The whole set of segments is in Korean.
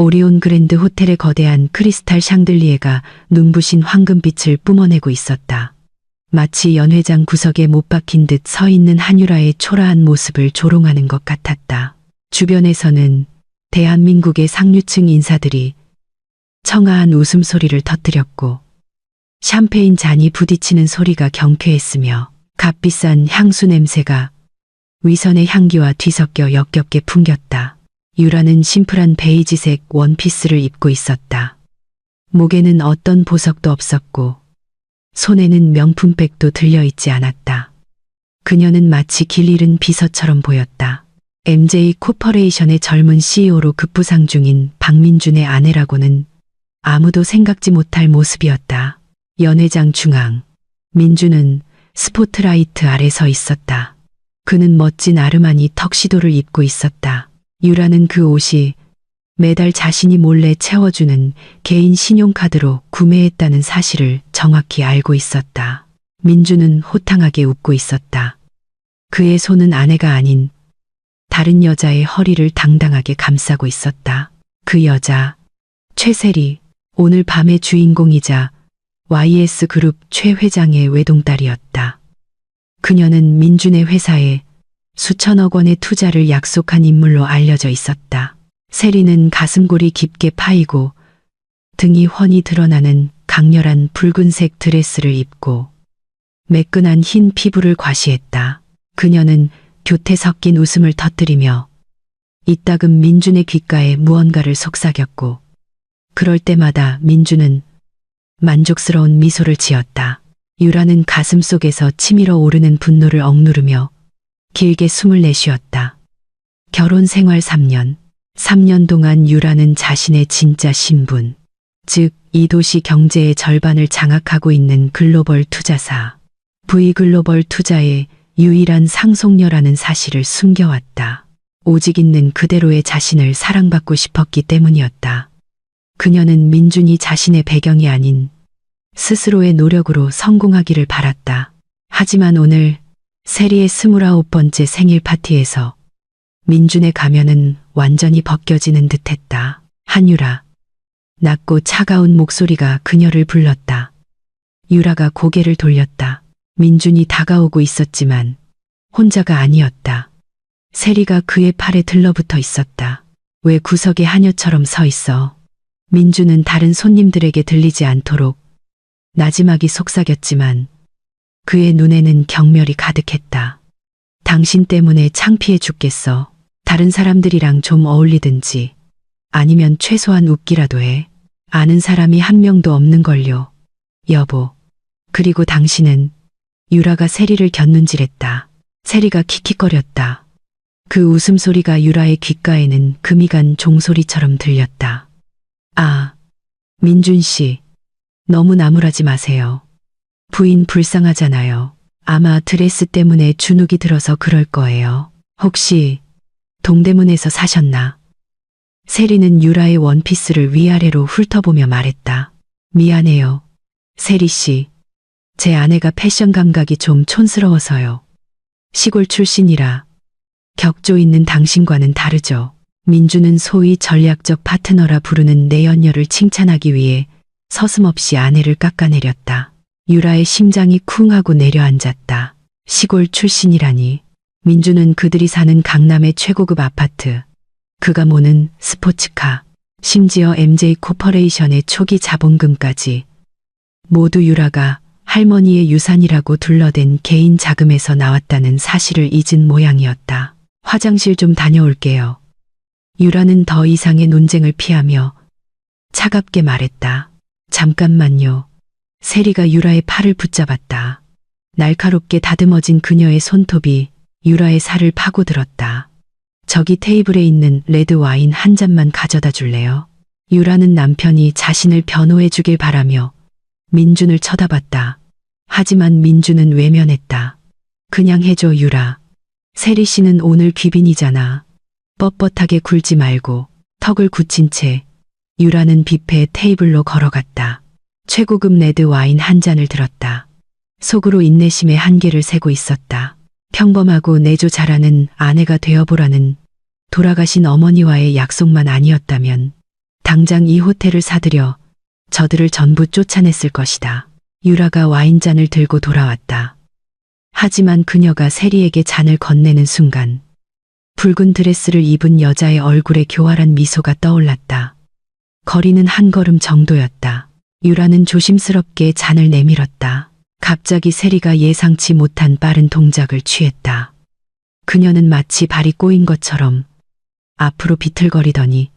오리온 그랜드 호텔의 거대한 크리스탈 샹들리에가 눈부신 황금빛을 뿜어내고 있었다. 마치 연회장 구석에 못 박힌 듯 서 있는 한유라의 초라한 모습을 조롱하는 것 같았다. 주변에서는 대한민국의 상류층 인사들이 청아한 웃음소리를 터뜨렸고 샴페인 잔이 부딪히는 소리가 경쾌했으며 값비싼 향수 냄새가 위선의 향기와 뒤섞여 역겹게 풍겼다. 유라는 심플한 베이지색 원피스를 입고 있었다. 목에는 어떤 보석도 없었고 손에는 명품백도 들려있지 않았다. 그녀는 마치 길 잃은 비서처럼 보였다. MJ 코퍼레이션의 젊은 CEO로 급부상 중인 박민준의 아내라고는 아무도 생각지 못할 모습이었다. 연회장 중앙, 민준은 스포트라이트 아래 서 있었다. 그는 멋진 아르마니 턱시도를 입고 있었다. 유라는 그 옷이 매달 자신이 몰래 채워주는 개인 신용카드로 구매했다는 사실을 정확히 알고 있었다. 민준은 호탕하게 웃고 있었다. 그의 손은 아내가 아닌 다른 여자의 허리를 당당하게 감싸고 있었다. 그 여자, 최세리, 오늘 밤의 주인공이자 YS그룹 최 회장의 외동딸이었다. 그녀는 민준의 회사에 수천억 원의 투자를 약속한 인물로 알려져 있었다. 세리는 가슴골이 깊게 파이고 등이 훤히 드러나는 강렬한 붉은색 드레스를 입고 매끈한 흰 피부를 과시했다. 그녀는 교태 섞인 웃음을 터뜨리며 이따금 민준의 귓가에 무언가를 속삭였고 그럴 때마다 민준은 만족스러운 미소를 지었다. 유라는 가슴속에서 치밀어 오르는 분노를 억누르며 길게 숨을 내쉬었다. 결혼 생활 3년. 3년 동안 유라는 자신의 진짜 신분, 즉 이 도시 경제의 절반을 장악하고 있는 글로벌 투자사, V글로벌 투자의 유일한 상속녀라는 사실을 숨겨왔다. 오직 있는 그대로의 자신을 사랑받고 싶었기 때문이었다. 그녀는 민준이 자신의 배경이 아닌 스스로의 노력으로 성공하기를 바랐다. 하지만 오늘 세리의 29번째 생일 파티에서 민준의 가면은 완전히 벗겨지는 듯했다. 한유라. 낮고 차가운 목소리가 그녀를 불렀다. 유라가 고개를 돌렸다. 민준이 다가오고 있었지만 혼자가 아니었다. 세리가 그의 팔에 들러붙어 있었다. 왜 구석에 하녀처럼 서 있어? 민준은 다른 손님들에게 들리지 않도록 나지막이 속삭였지만 그의 눈에는 경멸이 가득했다. 당신 때문에 창피해 죽겠어. 다른 사람들이랑 좀 어울리든지 아니면 최소한 웃기라도 해. 아는 사람이 한 명도 없는걸요. 여보. 그리고 당신은 유라가 세리를 곁눈질했다. 세리가 킥킥거렸다. 그 웃음소리가 유라의 귓가에는 금이 간 종소리처럼 들렸다. 아, 민준 씨. 너무 나무라지 마세요. 부인 불쌍하잖아요. 아마 드레스 때문에 주눅이 들어서 그럴 거예요. 혹시 동대문에서 사셨나? 세리는 유라의 원피스를 위아래로 훑어보며 말했다. 미안해요. 세리 씨. 제 아내가 패션 감각이 좀 촌스러워서요. 시골 출신이라 격조 있는 당신과는 다르죠. 민주는 소위 전략적 파트너라 부르는 내연녀를 칭찬하기 위해 서슴없이 아내를 깎아내렸다. 유라의 심장이 쿵 하고 내려앉았다. 시골 출신이라니. 민주는 그들이 사는 강남의 최고급 아파트, 그가 모는 스포츠카, 심지어 MJ 코퍼레이션의 초기 자본금까지 모두 유라가 할머니의 유산이라고 둘러댄 개인 자금에서 나왔다는 사실을 잊은 모양이었다. 화장실 좀 다녀올게요. 유라는 더 이상의 논쟁을 피하며 차갑게 말했다. 잠깐만요. 세리가 유라의 팔을 붙잡았다. 날카롭게 다듬어진 그녀의 손톱이 유라의 살을 파고들었다. 저기 테이블에 있는 레드 와인 한 잔만 가져다 줄래요? 유라는 남편이 자신을 변호해 주길 바라며 민준을 쳐다봤다. 하지만 민준은 외면했다. 그냥 해줘 유라. 세리 씨는 오늘 귀빈이잖아. 뻣뻣하게 굴지 말고. 턱을 굳힌 채 유라는 뷔페 테이블로 걸어갔다. 최고급 레드 와인 한 잔을 들었다. 속으로 인내심의 한계를 세고 있었다. 평범하고 내조 잘하는 아내가 되어보라는 돌아가신 어머니와의 약속만 아니었다면 당장 이 호텔을 사들여 저들을 전부 쫓아냈을 것이다. 유라가 와인잔을 들고 돌아왔다. 하지만 그녀가 세리에게 잔을 건네는 순간 붉은 드레스를 입은 여자의 얼굴에 교활한 미소가 떠올랐다. 거리는 한 걸음 정도였다. 유라는 조심스럽게 잔을 내밀었다. 갑자기 세리가 예상치 못한 빠른 동작을 취했다. 그녀는 마치 발이 꼬인 것처럼 앞으로 비틀거리더니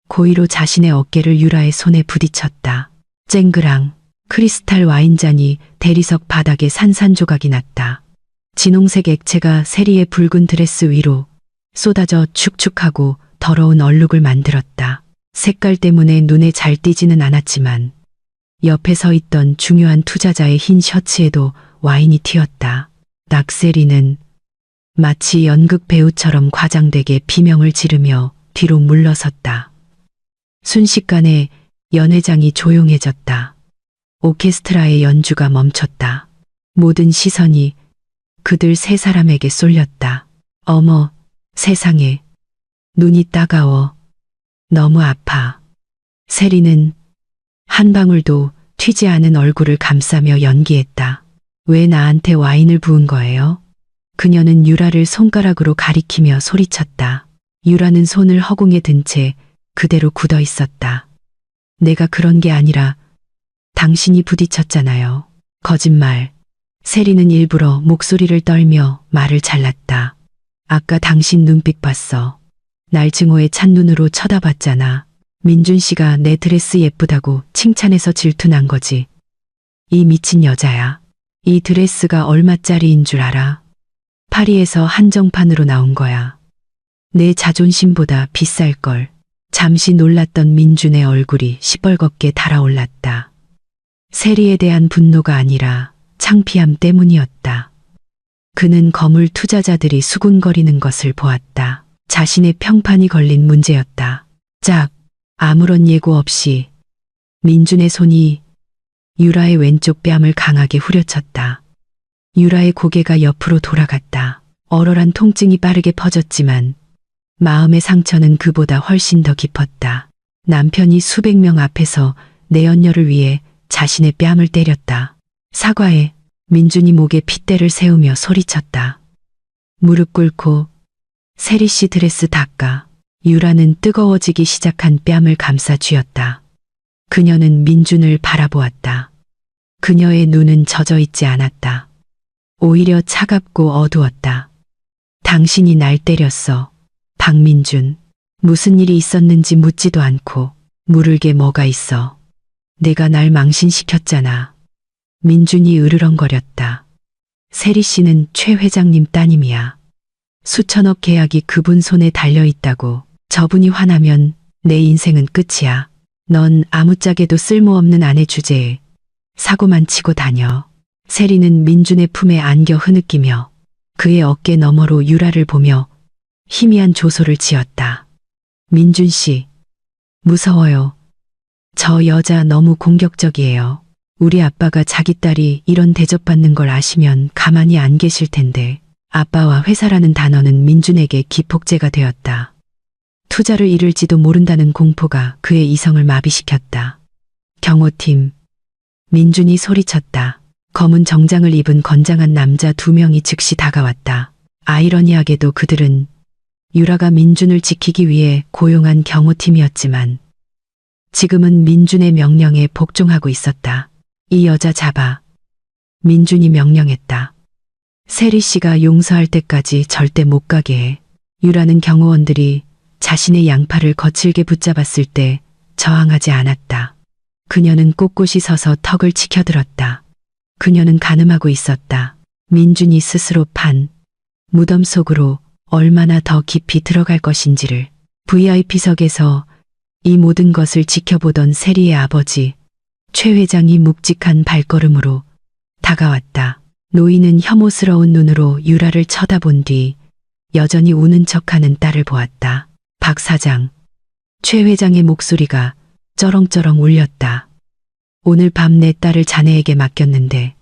고의로 자신의 어깨를 유라의 손에 부딪혔다. 쨍그랑 크리스탈 와인잔이 대리석 바닥에 산산조각이 났다. 진홍색 액체가 세리의 붉은 드레스 위로 쏟아져 축축하고 더러운 얼룩을 만들었다. 색깔 때문에 눈에 잘 띄지는 않았지만 옆에 서 있던 중요한 투자자의 흰 셔츠에도 와인이 튀었다. 낙세리는 마치 연극 배우처럼 과장되게 비명을 지르며 뒤로 물러섰다. 순식간에 연회장이 조용해졌다. 오케스트라의 연주가 멈췄다. 모든 시선이 그들 세 사람에게 쏠렸다. 어머, 세상에. 눈이 따가워. 너무 아파. 세리는 한 방울도 튀지 않은 얼굴을 감싸며 연기했다. 왜 나한테 와인을 부은 거예요? 그녀는 유라를 손가락으로 가리키며 소리쳤다. 유라는 손을 허공에 든 채 그대로 굳어 있었다. 내가 그런 게 아니라 당신이 부딪혔잖아요. 거짓말. 세리는 일부러 목소리를 떨며 말을 잘랐다. 아까 당신 눈빛 봤어. 날 증오의 찬눈으로 쳐다봤잖아. 민준 씨가 내 드레스 예쁘다고 칭찬해서 질투난 거지. 이 미친 여자야. 이 드레스가 얼마짜리인 줄 알아? 파리에서 한정판으로 나온 거야. 내 자존심보다 비쌀걸. 잠시 놀랐던 민준의 얼굴이 시뻘겋게 달아올랐다. 세리에 대한 분노가 아니라 창피함 때문이었다. 그는 거물 투자자들이 수군거리는 것을 보았다. 자신의 평판이 걸린 문제였다. 짝, 아무런 예고 없이 민준의 손이 유라의 왼쪽 뺨을 강하게 후려쳤다. 유라의 고개가 옆으로 돌아갔다. 얼얼한 통증이 빠르게 퍼졌지만 마음의 상처는 그보다 훨씬 더 깊었다. 남편이 수백 명 앞에서 내 연녀를 위해 자신의 뺨을 때렸다. 사과해. 민준이 목에 핏대를 세우며 소리쳤다. 무릎 꿇고 세리 씨 드레스 닦아. 유라는 뜨거워지기 시작한 뺨을 감싸 쥐었다. 그녀는 민준을 바라보았다. 그녀의 눈은 젖어 있지 않았다. 오히려 차갑고 어두웠다. 당신이 날 때렸어. 박민준. 무슨 일이 있었는지 묻지도 않고 물을 게 뭐가 있어. 내가 날 망신시켰잖아. 민준이 으르렁거렸다. 세리 씨는 최 회장님 따님이야. 수천억 계약이 그분 손에 달려있다고. 저분이 화나면 내 인생은 끝이야. 넌 아무짝에도 쓸모없는 아내 주제에 사고만 치고 다녀. 세리는 민준의 품에 안겨 흐느끼며 그의 어깨 너머로 유라를 보며 희미한 조소를 지었다. 민준 씨, 무서워요. 저 여자 너무 공격적이에요. 우리 아빠가 자기 딸이 이런 대접받는 걸 아시면 가만히 안 계실 텐데. 아빠와 회사라는 단어는 민준에게 기폭제가 되었다. 투자를 잃을지도 모른다는 공포가 그의 이성을 마비시켰다. 경호팀. 민준이 소리쳤다. 검은 정장을 입은 건장한 남자 두 명이 즉시 다가왔다. 아이러니하게도 그들은 유라가 민준을 지키기 위해 고용한 경호팀이었지만 지금은 민준의 명령에 복종하고 있었다. 이 여자 잡아. 민준이 명령했다. 세리 씨가 용서할 때까지 절대 못 가게 해. 유라는 경호원들이 자신의 양팔을 거칠게 붙잡았을 때 저항하지 않았다. 그녀는 꼿꼿이 서서 턱을 치켜들었다. 그녀는 가늠하고 있었다. 민준이 스스로 판 무덤 속으로 얼마나 더 깊이 들어갈 것인지를. VIP석에서 이 모든 것을 지켜보던 세리의 아버지 최 회장이 묵직한 발걸음으로 다가왔다. 노인은 혐오스러운 눈으로 유라를 쳐다본 뒤 여전히 우는 척하는 딸을 보았다. 박 사장. 최 회장의 목소리가 쩌렁쩌렁 울렸다. 오늘 밤 내 딸을 자네에게 맡겼는데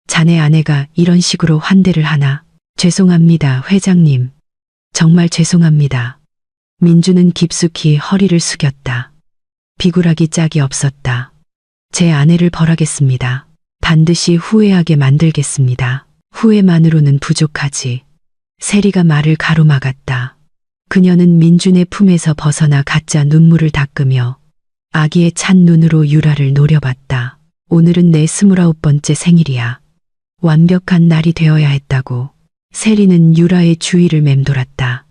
자네 아내가 이런 식으로 환대를 하나? 죄송합니다, 회장님. 정말 죄송합니다. 민준은 깊숙이 허리를 숙였다. 비굴하기 짝이 없었다. 제 아내를 벌하겠습니다. 반드시 후회하게 만들겠습니다. 후회만으로는 부족하지. 세리가 말을 가로막았다. 그녀는 민준의 품에서 벗어나 가짜 눈물을 닦으며 아기의 찬 눈으로 유라를 노려봤다. 오늘은 내 29번째 생일이야. 완벽한 날이 되어야 했다고. 세리는 유라의 주위를 맴돌았다.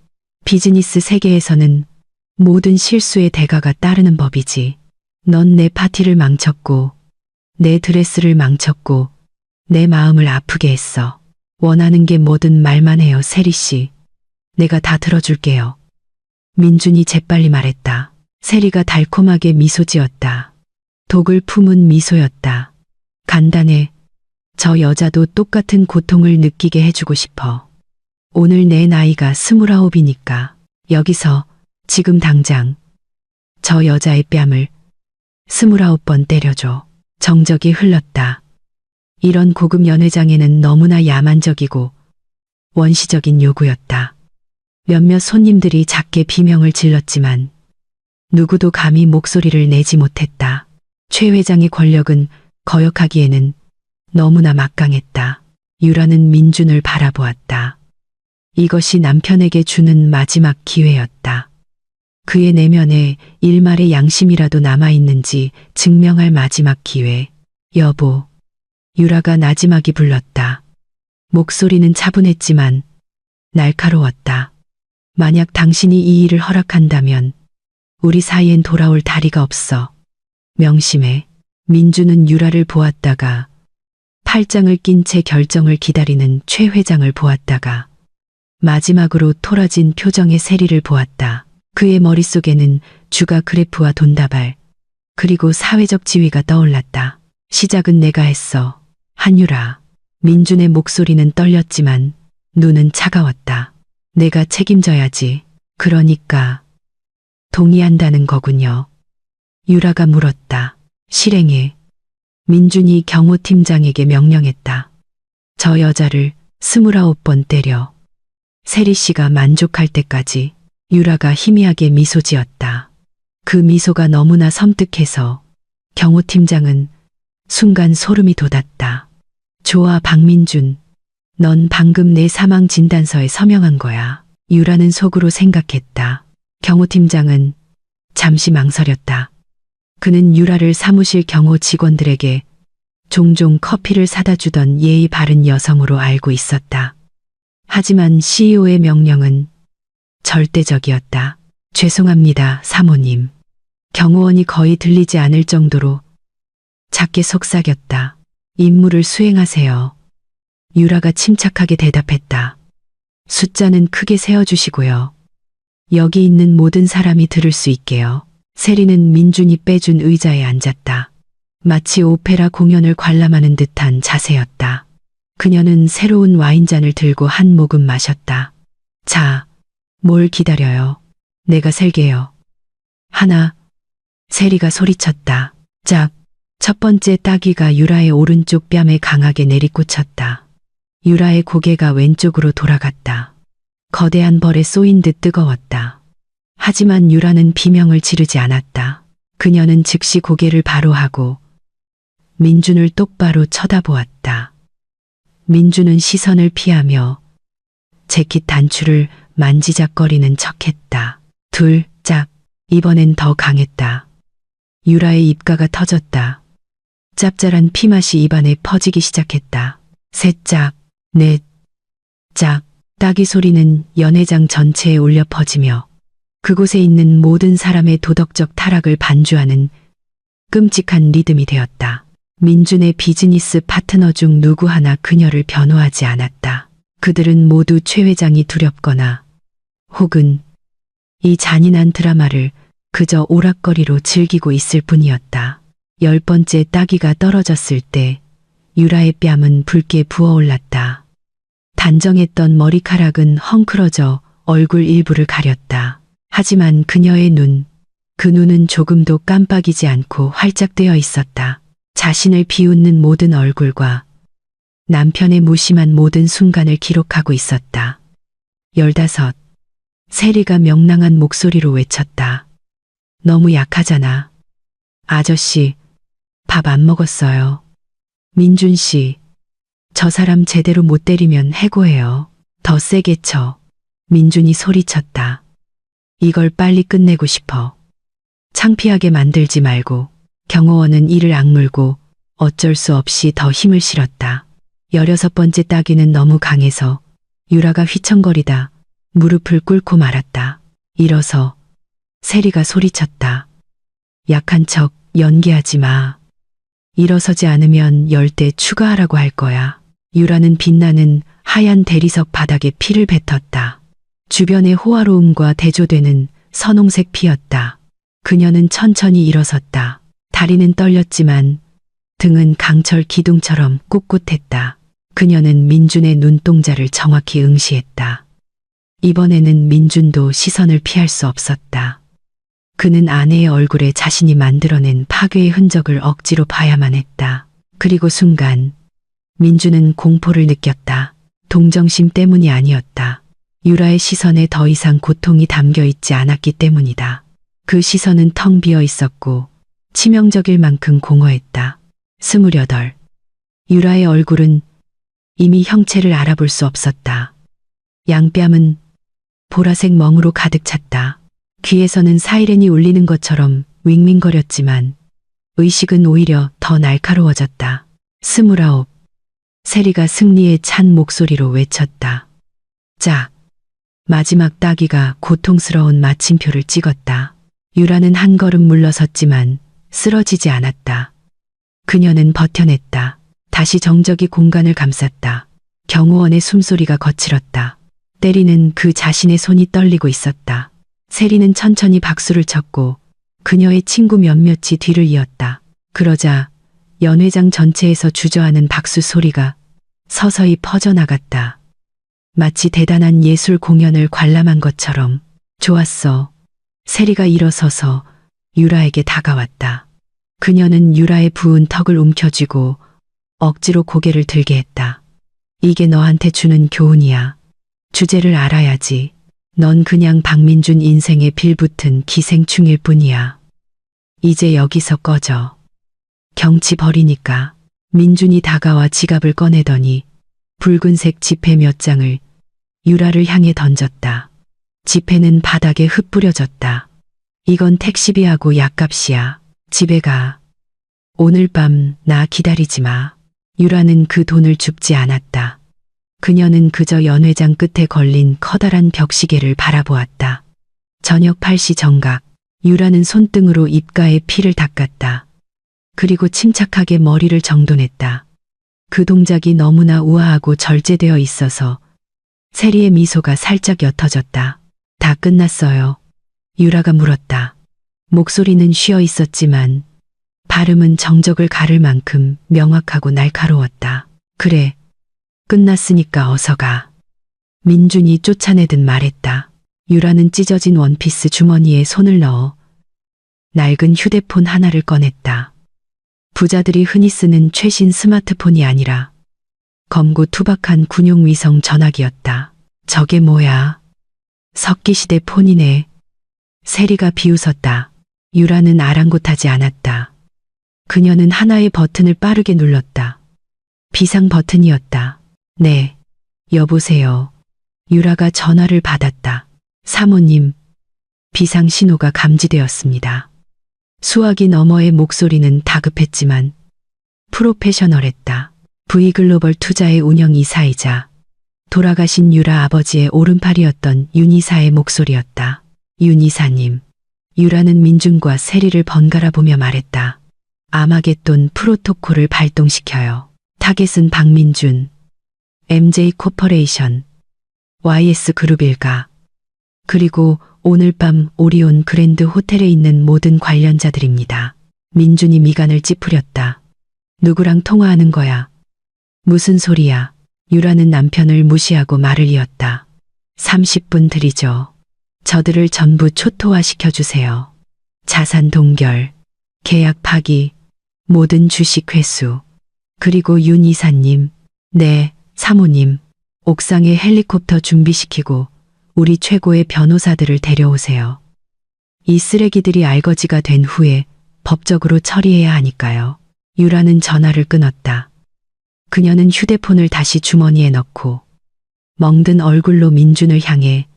비즈니스 세계에서는 모든 실수의 대가가 따르는 법이지. 넌 내 파티를 망쳤고, 내 드레스를 망쳤고, 내 마음을 아프게 했어. 원하는 게 뭐든 말만 해요, 세리 씨. 내가 다 들어줄게요. 민준이 재빨리 말했다. 세리가 달콤하게 미소 지었다. 독을 품은 미소였다. 간단해. 저 여자도 똑같은 고통을 느끼게 해주고 싶어. 오늘 내 나이가 29이니까 여기서 지금 당장 저 여자의 뺨을 29번 때려줘. 정적이 흘렀다. 이런 고급 연회장에는 너무나 야만적이고 원시적인 요구였다. 몇몇 손님들이 작게 비명을 질렀지만 누구도 감히 목소리를 내지 못했다. 최 회장의 권력은 거역하기에는 너무나 막강했다. 유라는 민준을 바라보았다. 이것이 남편에게 주는 마지막 기회였다. 그의 내면에 일말의 양심이라도 남아있는지 증명할 마지막 기회. 여보. 유라가 나지막이 불렀다. 목소리는 차분했지만 날카로웠다. 만약 당신이 이 일을 허락한다면 우리 사이엔 돌아올 다리가 없어. 명심해. 민주는 유라를 보았다가 팔짱을 낀 채 결정을 기다리는 최 회장을 보았다가 마지막으로 토라진 표정의 세리를 보았다. 그의 머릿속에는 주가 그래프와 돈다발 그리고 사회적 지위가 떠올랐다. 시작은 내가 했어. 한유라. 민준의 목소리는 떨렸지만 눈은 차가웠다. 내가 책임져야지. 그러니까 동의한다는 거군요. 유라가 물었다. 실행해. 민준이 경호팀장에게 명령했다. 저 여자를 29번 때려. 세리 씨가 만족할 때까지. 유라가 희미하게 미소 지었다. 그 미소가 너무나 섬뜩해서 경호팀장은 순간 소름이 돋았다. 좋아, 박민준. 넌 방금 내 사망 진단서에 서명한 거야. 유라는 속으로 생각했다. 경호팀장은 잠시 망설였다. 그는 유라를 사무실 경호 직원들에게 종종 커피를 사다 주던 예의 바른 여성으로 알고 있었다. 하지만 CEO의 명령은 절대적이었다. 죄송합니다, 사모님. 경호원이 거의 들리지 않을 정도로 작게 속삭였다. 임무를 수행하세요. 유라가 침착하게 대답했다. 숫자는 크게 세어주시고요. 여기 있는 모든 사람이 들을 수 있게요. 세리는 민준이 빼준 의자에 앉았다. 마치 오페라 공연을 관람하는 듯한 자세였다. 그녀는 새로운 와인잔을 들고 한 모금 마셨다. 자, 뭘 기다려요? 내가 셀게요. 하나. 세리가 소리쳤다. 짝. 첫 번째 따귀가 유라의 오른쪽 뺨에 강하게 내리꽂혔다. 유라의 고개가 왼쪽으로 돌아갔다. 거대한 벌에 쏘인 듯 뜨거웠다. 하지만 유라는 비명을 지르지 않았다. 그녀는 즉시 고개를 바로 하고 민준을 똑바로 쳐다보았다. 민준은 시선을 피하며 재킷 단추를 만지작거리는 척했다. 둘, 짝. 이번엔 더 강했다. 유라의 입가가 터졌다. 짭짤한 피맛이 입안에 퍼지기 시작했다. 셋, 짝. 넷, 짝. 따귀 소리는 연회장 전체에 울려 퍼지며 그곳에 있는 모든 사람의 도덕적 타락을 반주하는 끔찍한 리듬이 되었다. 민준의 비즈니스 파트너 중 누구 하나 그녀를 변호하지 않았다. 그들은 모두 최 회장이 두렵거나 혹은 이 잔인한 드라마를 그저 오락거리로 즐기고 있을 뿐이었다. 10번째 따귀가 떨어졌을 때 유라의 뺨은 붉게 부어올랐다. 단정했던 머리카락은 헝클어져 얼굴 일부를 가렸다. 하지만 그녀의 눈, 그 눈은 조금도 깜빡이지 않고 활짝 뜨여 있었다. 자신을 비웃는 모든 얼굴과 남편의 무심한 모든 순간을 기록하고 있었다. 15. 세리가 명랑한 목소리로 외쳤다. 너무 약하잖아. 아저씨, 밥 안 먹었어요. 민준 씨, 저 사람 제대로 못 때리면 해고해요. 더 세게 쳐. 민준이 소리쳤다. 이걸 빨리 끝내고 싶어. 창피하게 만들지 말고. 경호원은 이를 악물고 어쩔 수 없이 더 힘을 실었다. 16번째 따귀는 너무 강해서 유라가 휘청거리다 무릎을 꿇고 말았다. 일어서. 세리가 소리쳤다. 약한 척 연기하지 마. 일어서지 않으면 10대 추가하라고 할 거야. 유라는 빛나는 하얀 대리석 바닥에 피를 뱉었다. 주변의 호화로움과 대조되는 선홍색 피였다. 그녀는 천천히 일어섰다. 다리는 떨렸지만 등은 강철 기둥처럼 꿋꿋했다. 그녀는 민준의 눈동자를 정확히 응시했다. 이번에는 민준도 시선을 피할 수 없었다. 그는 아내의 얼굴에 자신이 만들어낸 파괴의 흔적을 억지로 봐야만 했다. 그리고 순간 민준은 공포를 느꼈다. 동정심 때문이 아니었다. 유라의 시선에 더 이상 고통이 담겨 있지 않았기 때문이다. 그 시선은 텅 비어 있었고 치명적일 만큼 공허했다. 28. 유라의 얼굴은 이미 형체를 알아볼 수 없었다. 양뺨은 보라색 멍으로 가득 찼다. 귀에서는 사이렌이 울리는 것처럼 윙윙거렸지만 의식은 오히려 더 날카로워졌다. 29. 세리가 승리에 찬 목소리로 외쳤다. 짝. 마지막 따귀가 고통스러운 마침표를 찍었다. 유라는 한 걸음 물러섰지만 쓰러지지 않았다. 그녀는 버텨냈다. 다시 정적이 공간을 감쌌다. 경호원의 숨소리가 거칠었다. 때리는 그 자신의 손이 떨리고 있었다. 세리는 천천히 박수를 쳤고 그녀의 친구 몇몇이 뒤를 이었다. 그러자 연회장 전체에서 주저하는 박수 소리가 서서히 퍼져나갔다. 마치 대단한 예술 공연을 관람한 것처럼. 좋았어. 세리가 일어서서 유라에게 다가왔다. 그녀는 유라의 부은 턱을 움켜쥐고 억지로 고개를 들게 했다. 이게 너한테 주는 교훈이야. 주제를 알아야지. 넌 그냥 박민준 인생에 빌붙은 기생충일 뿐이야. 이제 여기서 꺼져. 경치 버리니까. 민준이 다가와 지갑을 꺼내더니 붉은색 지폐 몇 장을 유라를 향해 던졌다. 지폐는 바닥에 흩뿌려졌다. 이건 택시비하고 약값이야. 집에 가. 오늘 밤 나 기다리지 마. 유라는 그 돈을 줍지 않았다. 그녀는 그저 연회장 끝에 걸린 커다란 벽시계를 바라보았다. 저녁 8시 정각. 유라는 손등으로 입가에 피를 닦았다. 그리고 침착하게 머리를 정돈했다. 그 동작이 너무나 우아하고 절제되어 있어서 세리의 미소가 살짝 옅어졌다. 다 끝났어요. 유라가 물었다. 목소리는 쉬어 있었지만 발음은 정적을 가를 만큼 명확하고 날카로웠다. 그래. 끝났으니까 어서 가. 민준이 쫓아내듯 말했다. 유라는 찢어진 원피스 주머니에 손을 넣어 낡은 휴대폰 하나를 꺼냈다. 부자들이 흔히 쓰는 최신 스마트폰이 아니라 검고 투박한 군용 위성 전화기였다. 저게 뭐야? 석기시대 폰이네. 세리가 비웃었다. 유라는 아랑곳하지 않았다. 그녀는 하나의 버튼을 빠르게 눌렀다. 비상 버튼이었다. 네, 여보세요. 유라가 전화를 받았다. 사모님, 비상 신호가 감지되었습니다. 수화기 너머의 목소리는 다급했지만 프로페셔널했다. V글로벌 투자의 운영이사이자 돌아가신 유라 아버지의 오른팔이었던 윤이사의 목소리였다. 윤이사님. 유라는 민준과 세리를 번갈아 보며 말했다. 아마겟돈 프로토콜을 발동시켜요. 타겟은 박민준, MJ 코퍼레이션, YS 그룹 일가, 그리고 오늘 밤 오리온 그랜드 호텔에 있는 모든 관련자들입니다. 민준이 미간을 찌푸렸다. 누구랑 통화하는 거야? 무슨 소리야? 유라는 남편을 무시하고 말을 이었다. 30분 드리죠. 저들을 전부 초토화시켜주세요. 자산 동결, 계약 파기, 모든 주식 회수. 그리고 윤 이사님, 네, 사모님, 옥상에 헬리콥터 준비시키고 우리 최고의 변호사들을 데려오세요. 이 쓰레기들이 알거지가 된 후에 법적으로 처리해야 하니까요. 유라는 전화를 끊었다. 그녀는 휴대폰을 다시 주머니에 넣고 멍든 얼굴로 민준을 향해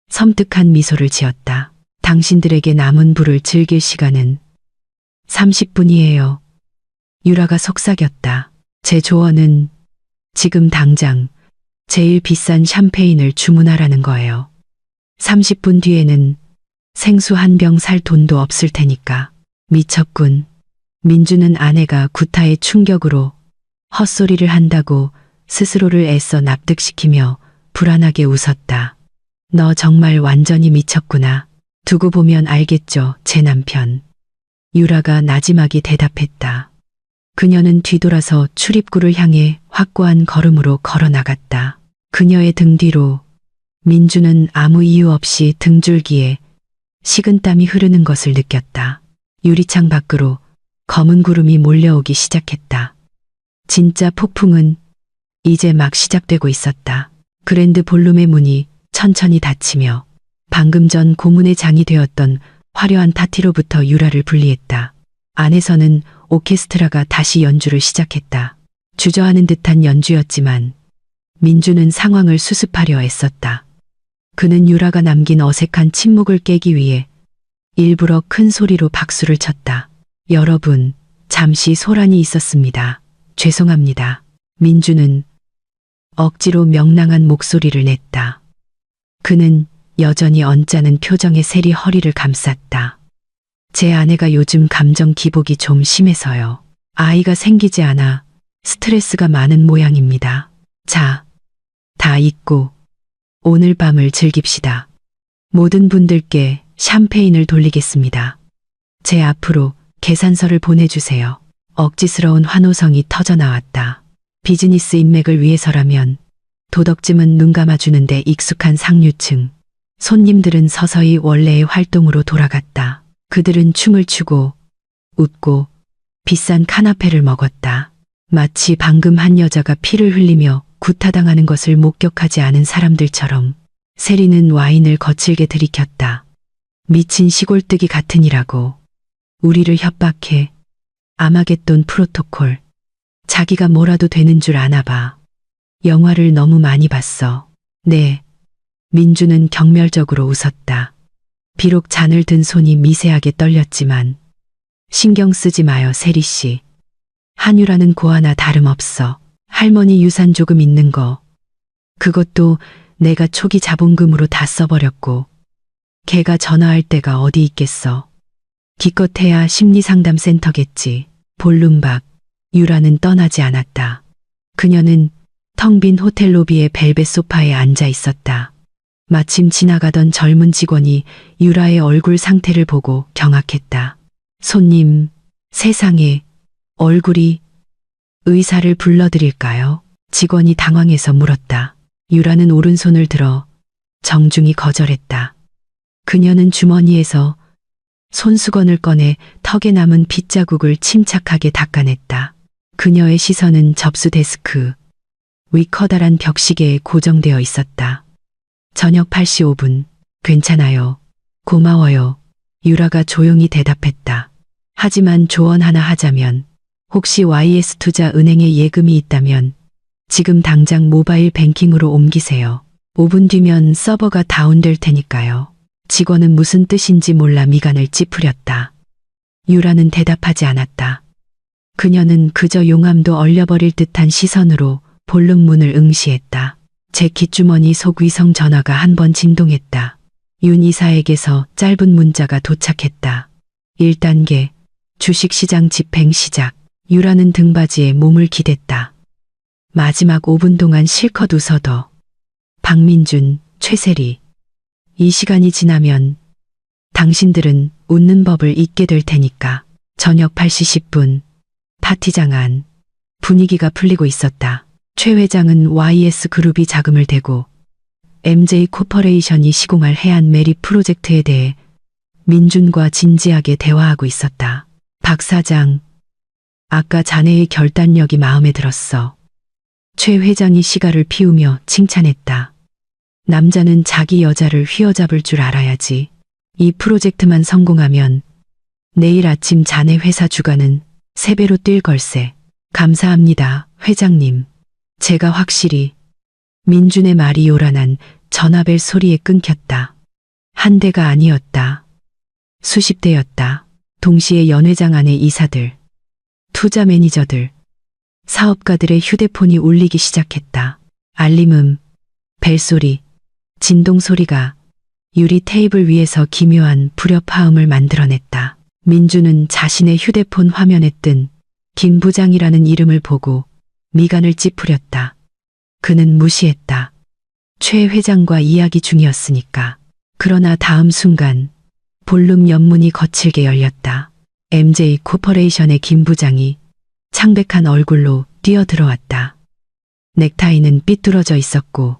섬뜩한 미소를 지었다. 당신들에게 남은 부를 즐길 시간은 30분이에요. 유라가 속삭였다. 제 조언은 지금 당장 제일 비싼 샴페인을 주문하라는 거예요. 30분 뒤에는 생수 한 병 살 돈도 없을 테니까. 미쳤군. 민주는 아내가 구타의 충격으로 헛소리를 한다고 스스로를 애써 납득시키며 불안하게 웃었다. 너 정말 완전히 미쳤구나. 두고 보면 알겠죠, 제 남편. 유라가 나지막이 대답했다. 그녀는 뒤돌아서 출입구를 향해 확고한 걸음으로 걸어 나갔다. 그녀의 등 뒤로 민주는 아무 이유 없이 등줄기에 식은땀이 흐르는 것을 느꼈다. 유리창 밖으로 검은 구름이 몰려오기 시작했다. 진짜 폭풍은 이제 막 시작되고 있었다. 그랜드 볼룸의 문이 천천히 닫히며 방금 전 고문의 장이 되었던 화려한 파티로부터 유라를 분리했다. 안에서는 오케스트라가 다시 연주를 시작했다. 주저하는 듯한 연주였지만 민주는 상황을 수습하려 애썼다. 그는 유라가 남긴 어색한 침묵을 깨기 위해 일부러 큰 소리로 박수를 쳤다. 여러분, 잠시 소란이 있었습니다. 죄송합니다. 민주는 억지로 명랑한 목소리를 냈다. 그는 여전히 언짢은 표정의 셀이 허리를 감쌌다. 제 아내가 요즘 감정 기복이 좀 심해서요. 아이가 생기지 않아 스트레스가 많은 모양입니다. 자, 다 잊고 오늘 밤을 즐깁시다. 모든 분들께 샴페인을 돌리겠습니다. 제 앞으로 계산서를 보내주세요. 억지스러운 환호성이 터져나왔다. 비즈니스 인맥을 위해서라면 도덕쯤은 눈 감아주는데 익숙한 상류층. 손님들은 서서히 원래의 활동으로 돌아갔다. 그들은 춤을 추고 웃고 비싼 카나페를 먹었다. 마치 방금 한 여자가 피를 흘리며 구타당하는 것을 목격하지 않은 사람들처럼 세리는 와인을 거칠게 들이켰다. 미친 시골뜨기 같으니라고. 우리를 협박해. 아마겟돈 프로토콜. 자기가 뭐라도 되는 줄 아나 봐. 영화를 너무 많이 봤어. 네. 민주는 경멸적으로 웃었다. 비록 잔을 든 손이 미세하게 떨렸지만 신경 쓰지 마요, 세리 씨. 한유라는 고 하나 다름없어. 할머니 유산 조금 있는 거. 그것도 내가 초기 자본금으로 다 써버렸고 걔가 전화할 때가 어디 있겠어. 기껏해야 심리상담센터겠지. 볼룸 밖 유라는 떠나지 않았다. 그녀는 텅 빈 호텔 로비의 벨벳 소파에 앉아 있었다. 마침 지나가던 젊은 직원이 유라의 얼굴 상태를 보고 경악했다. 손님, 세상에, 얼굴이. 의사를 불러드릴까요? 직원이 당황해서 물었다. 유라는 오른손을 들어 정중히 거절했다. 그녀는 주머니에서 손수건을 꺼내 턱에 남은 핏자국을 침착하게 닦아냈다. 그녀의 시선은 접수 데스크 위 커다란 벽시계에 고정되어 있었다. 저녁 8시 5분. 괜찮아요. 고마워요. 유라가 조용히 대답했다. 하지만 조언 하나 하자면 혹시 YS투자은행에 예금이 있다면 지금 당장 모바일 뱅킹으로 옮기세요. 5분 뒤면 서버가 다운될 테니까요. 직원은 무슨 뜻인지 몰라 미간을 찌푸렸다. 유라는 대답하지 않았다. 그녀는 그저 용암도 얼려버릴 듯한 시선으로 볼륨 문을 응시했다. 제 귓주머니 속 위성 전화가 한 번 진동했다. 윤 이사에게서 짧은 문자가 도착했다. 1단계 주식시장 집행 시작. 유라는 등받이에 몸을 기댔다. 마지막 5분 동안 실컷 웃어도. 박민준, 최세리. 이 시간이 지나면 당신들은 웃는 법을 잊게 될 테니까. 저녁 8시 10분. 파티장 안. 분위기가 풀리고 있었다. 최 회장은 YS그룹이 자금을 대고 MJ 코퍼레이션이 시공할 해안 메리 프로젝트에 대해 민준과 진지하게 대화하고 있었다. 박 사장, 아까 자네의 결단력이 마음에 들었어. 최 회장이 시가를 피우며 칭찬했다. 남자는 자기 여자를 휘어잡을 줄 알아야지. 이 프로젝트만 성공하면 내일 아침 자네 회사 주가는 3배로 뛸 걸세. 감사합니다, 회장님. 제가 확실히. 민준의 말이 요란한 전화벨 소리에 끊겼다. 한 대가 아니었다. 수십 대였다. 동시에 연회장 안의 이사들, 투자 매니저들, 사업가들의 휴대폰이 울리기 시작했다. 알림음, 벨소리, 진동소리가 유리 테이블 위에서 기묘한 불협화음을 만들어냈다. 민주는 자신의 휴대폰 화면에 뜬 김 부장이라는 이름을 보고 미간을 찌푸렸다. 그는 무시했다. 최 회장과 이야기 중이었으니까. 그러나 다음 순간 볼륨 연문이 거칠게 열렸다. MJ 코퍼레이션의 김 부장이 창백한 얼굴로 뛰어들어왔다. 넥타이는 삐뚤어져 있었고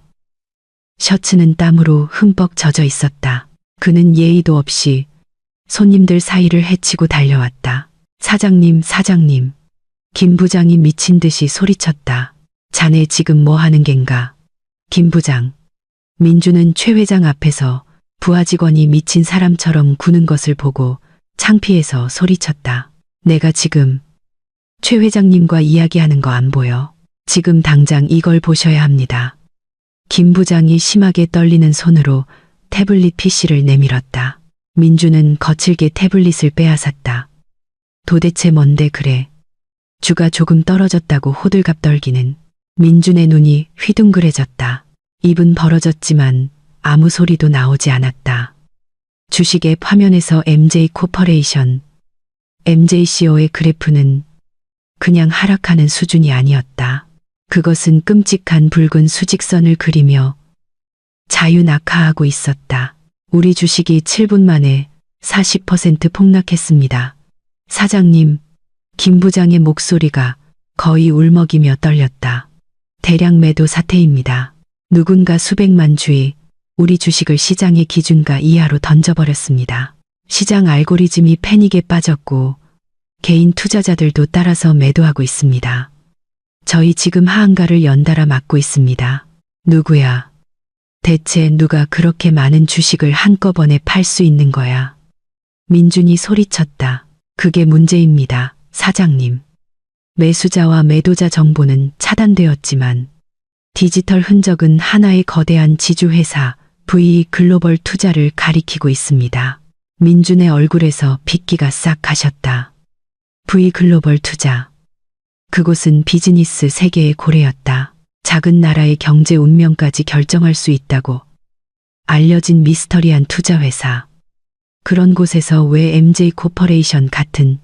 셔츠는 땀으로 흠뻑 젖어 있었다. 그는 예의도 없이 손님들 사이를 헤치고 달려왔다. 사장님, 사장님. 김 부장이 미친 듯이 소리쳤다. 자네 지금 뭐 하는 겐가? 김 부장. 민주는 최 회장 앞에서 부하 직원이 미친 사람처럼 구는 것을 보고 창피해서 소리쳤다. 내가 지금 최 회장님과 이야기하는 거 안 보여? 지금 당장 이걸 보셔야 합니다. 김 부장이 심하게 떨리는 손으로 태블릿 PC를 내밀었다. 민주는 거칠게 태블릿을 빼앗았다. 도대체 뭔데 그래? 주가 조금 떨어졌다고 호들갑 떨기는. 민준의 눈이 휘둥그레졌다. 입은 벌어졌지만 아무 소리도 나오지 않았다. 주식의 화면에서 MJ 코퍼레이션, MJCO의 그래프는 그냥 하락하는 수준이 아니었다. 그것은 끔찍한 붉은 수직선을 그리며 자유낙하하고 있었다. 우리 주식이 7분 만에 40% 폭락했습니다. 사장님, 김 부장의 목소리가 거의 울먹이며 떨렸다. 대량 매도 사태입니다. 누군가 수백만 주의 우리 주식을 시장의 기준가 이하로 던져버렸습니다. 시장 알고리즘이 패닉에 빠졌고 개인 투자자들도 따라서 매도하고 있습니다. 저희 지금 하한가를 연달아 맞고 있습니다. 누구야? 대체 누가 그렇게 많은 주식을 한꺼번에 팔 수 있는 거야? 민준이 소리쳤다. 그게 문제입니다, 사장님. 매수자와 매도자 정보는 차단되었지만 디지털 흔적은 하나의 거대한 지주회사 V 글로벌 투자를 가리키고 있습니다. 민준의 얼굴에서 빗기가 싹 가셨다. V 글로벌 투자. 그곳은 비즈니스 세계의 고래였다. 작은 나라의 경제 운명까지 결정할 수 있다고 알려진 미스터리한 투자회사. 그런 곳에서 왜 MJ 코퍼레이션 같은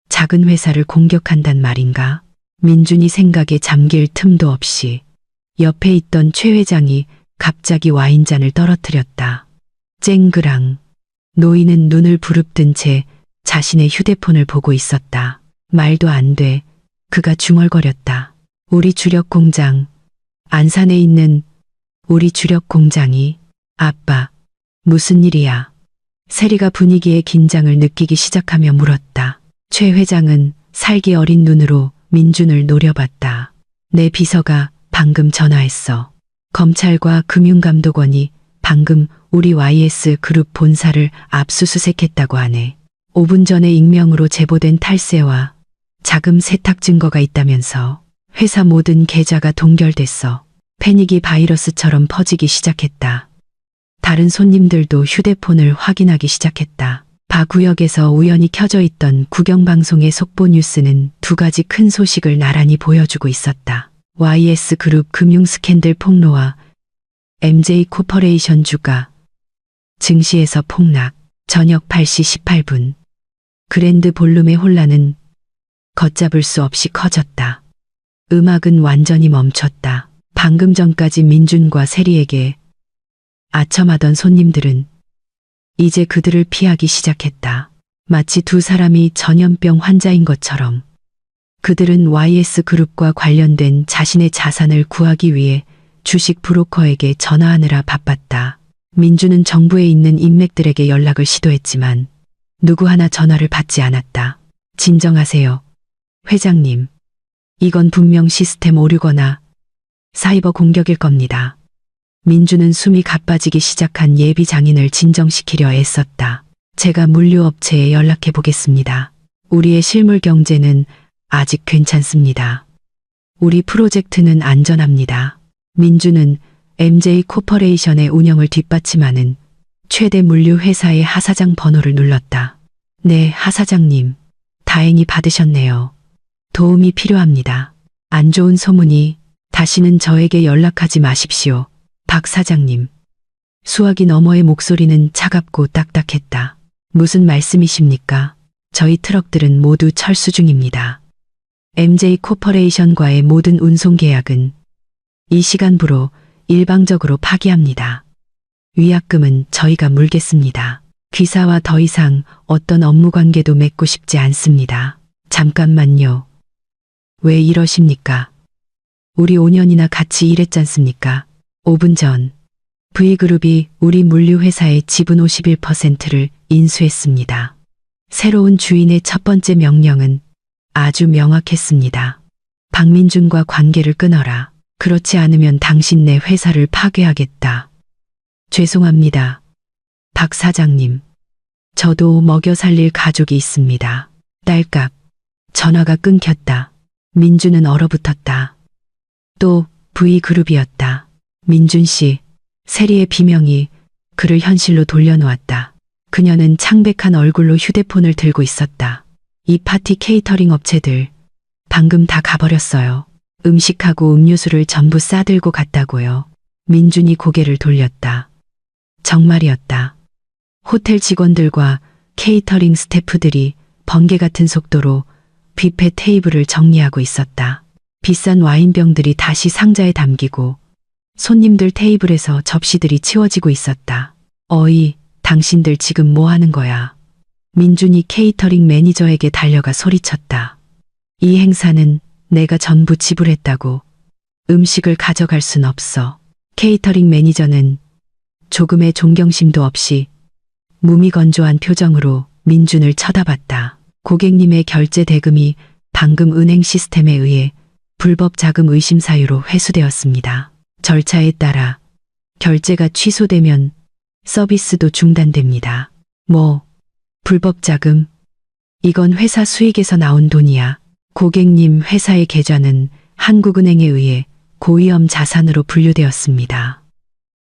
작은 회사를 공격한단 말인가? 민준이 생각에 잠길 틈도 없이 옆에 있던 최 회장이 갑자기 와인잔을 떨어뜨렸다. 쨍그랑. 노인은 눈을 부릅뜬 채 자신의 휴대폰을 보고 있었다. 말도 안 돼. 그가 중얼거렸다. 우리 주력 공장, 안산에 있는 우리 주력 공장이. 아빠, 무슨 일이야? 세리가 분위기에 긴장을 느끼기 시작하며 물었다. 최 회장은 살기 어린 눈으로 민준을 노려봤다. 내 비서가 방금 전화했어. 검찰과 금융감독원이 방금 우리 YS 그룹 본사를 압수수색했다고 하네. 5분 전에 익명으로 제보된 탈세와 자금 세탁 증거가 있다면서. 회사 모든 계좌가 동결됐어. 패닉이 바이러스처럼 퍼지기 시작했다. 다른 손님들도 휴대폰을 확인하기 시작했다. 바 구역에서 우연히 켜져 있던 국영방송의 속보 뉴스는 두 가지 큰 소식을 나란히 보여주고 있었다. YS 그룹 금융 스캔들 폭로와 MJ 코퍼레이션 주가 증시에서 폭락. 저녁 8시 18분. 그랜드 볼륨의 혼란은 걷잡을 수 없이 커졌다. 음악은 완전히 멈췄다. 방금 전까지 민준과 세리에게 아첨하던 손님들은 이제 그들을 피하기 시작했다. 마치 두 사람이 전염병 환자인 것처럼. 그들은 YS 그룹과 관련된 자신의 자산을 구하기 위해 주식 브로커에게 전화하느라 바빴다. 민주는 정부에 있는 인맥들에게 연락을 시도했지만 누구 하나 전화를 받지 않았다. 진정하세요, 회장님. 이건 분명 시스템 오류거나 사이버 공격일 겁니다. 민주는 숨이 가빠지기 시작한 예비 장인을 진정시키려 애썼다. 제가 물류업체에 연락해 보겠습니다. 우리의 실물 경제는 아직 괜찮습니다. 우리 프로젝트는 안전합니다. 민주는 MJ 코퍼레이션의 운영을 뒷받침하는 최대 물류 회사의 하사장 번호를 눌렀다. 네, 하사장님. 다행히 받으셨네요. 도움이 필요합니다. 안 좋은 소문이 다시는 저에게 연락하지 마십시오. 박 사장님. 수화기 너머의 목소리는 차갑고 딱딱했다. 무슨 말씀이십니까? 저희 트럭들은 모두 철수 중입니다. MJ 코퍼레이션과의 모든 운송 계약은 이 시간부로 일방적으로 파기합니다. 위약금은 저희가 물겠습니다. 귀사와 더 이상 어떤 업무 관계도 맺고 싶지 않습니다. 잠깐만요. 왜 이러십니까? 우리 5년이나 같이 일했잖습니까? 5분 전 V그룹이 우리 물류회사의 지분 51%를 인수했습니다. 새로운 주인의 첫 번째 명령은 아주 명확했습니다. 박민준과 관계를 끊어라. 그렇지 않으면 당신 내 회사를 파괴하겠다. 죄송합니다. 박 사장님. 저도 먹여 살릴 가족이 있습니다. 딸깍. 전화가 끊겼다. 민주는 얼어붙었다. 또 V그룹이었다. 민준 씨. 세리의 비명이 그를 현실로 돌려놓았다. 그녀는 창백한 얼굴로 휴대폰을 들고 있었다. 이 파티 케이터링 업체들 방금 다 가버렸어요. 음식하고 음료수를 전부 싸들고 갔다고요. 민준이 고개를 돌렸다. 정말이었다. 호텔 직원들과 케이터링 스태프들이 번개 같은 속도로 뷔페 테이블을 정리하고 있었다. 비싼 와인병들이 다시 상자에 담기고 손님들 테이블에서 접시들이 치워지고 있었다. 어이, 당신들 지금 뭐 하는 거야? 민준이 케이터링 매니저에게 달려가 소리쳤다. 이 행사는 내가 전부 지불했다고. 음식을 가져갈 순 없어. 케이터링 매니저는 조금의 존경심도 없이 무미건조한 표정으로 민준을 쳐다봤다. 고객님의 결제 대금이 방금 은행 시스템에 의해 불법 자금 의심 사유로 회수되었습니다. 절차에 따라 결제가 취소되면 서비스도 중단됩니다. 뭐, 불법 자금? 이건 회사 수익에서 나온 돈이야. 고객님 회사의 계좌는 한국은행에 의해 고위험 자산으로 분류되었습니다.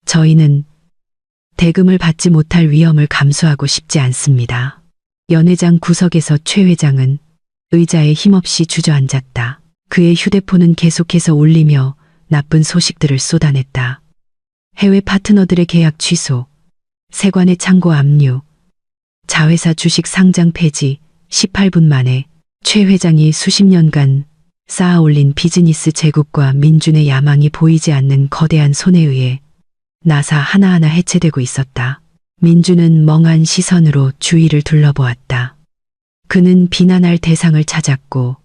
저희는 대금을 받지 못할 위험을 감수하고 싶지 않습니다. 연회장 구석에서 최 회장은 의자에 힘없이 주저앉았다. 그의 휴대폰은 계속해서 울리며 나쁜 소식들을 쏟아냈다. 해외 파트너들의 계약 취소, 세관의 창고 압류, 자회사 주식 상장 폐지, 18분 만에 최 회장이 수십 년간 쌓아올린 비즈니스 제국과 민준의 야망이 보이지 않는 거대한 손에 의해 나사 하나하나 해체되고 있었다. 민준은 멍한 시선으로 주위를 둘러보았다. 그는 비난할 대상을 찾았고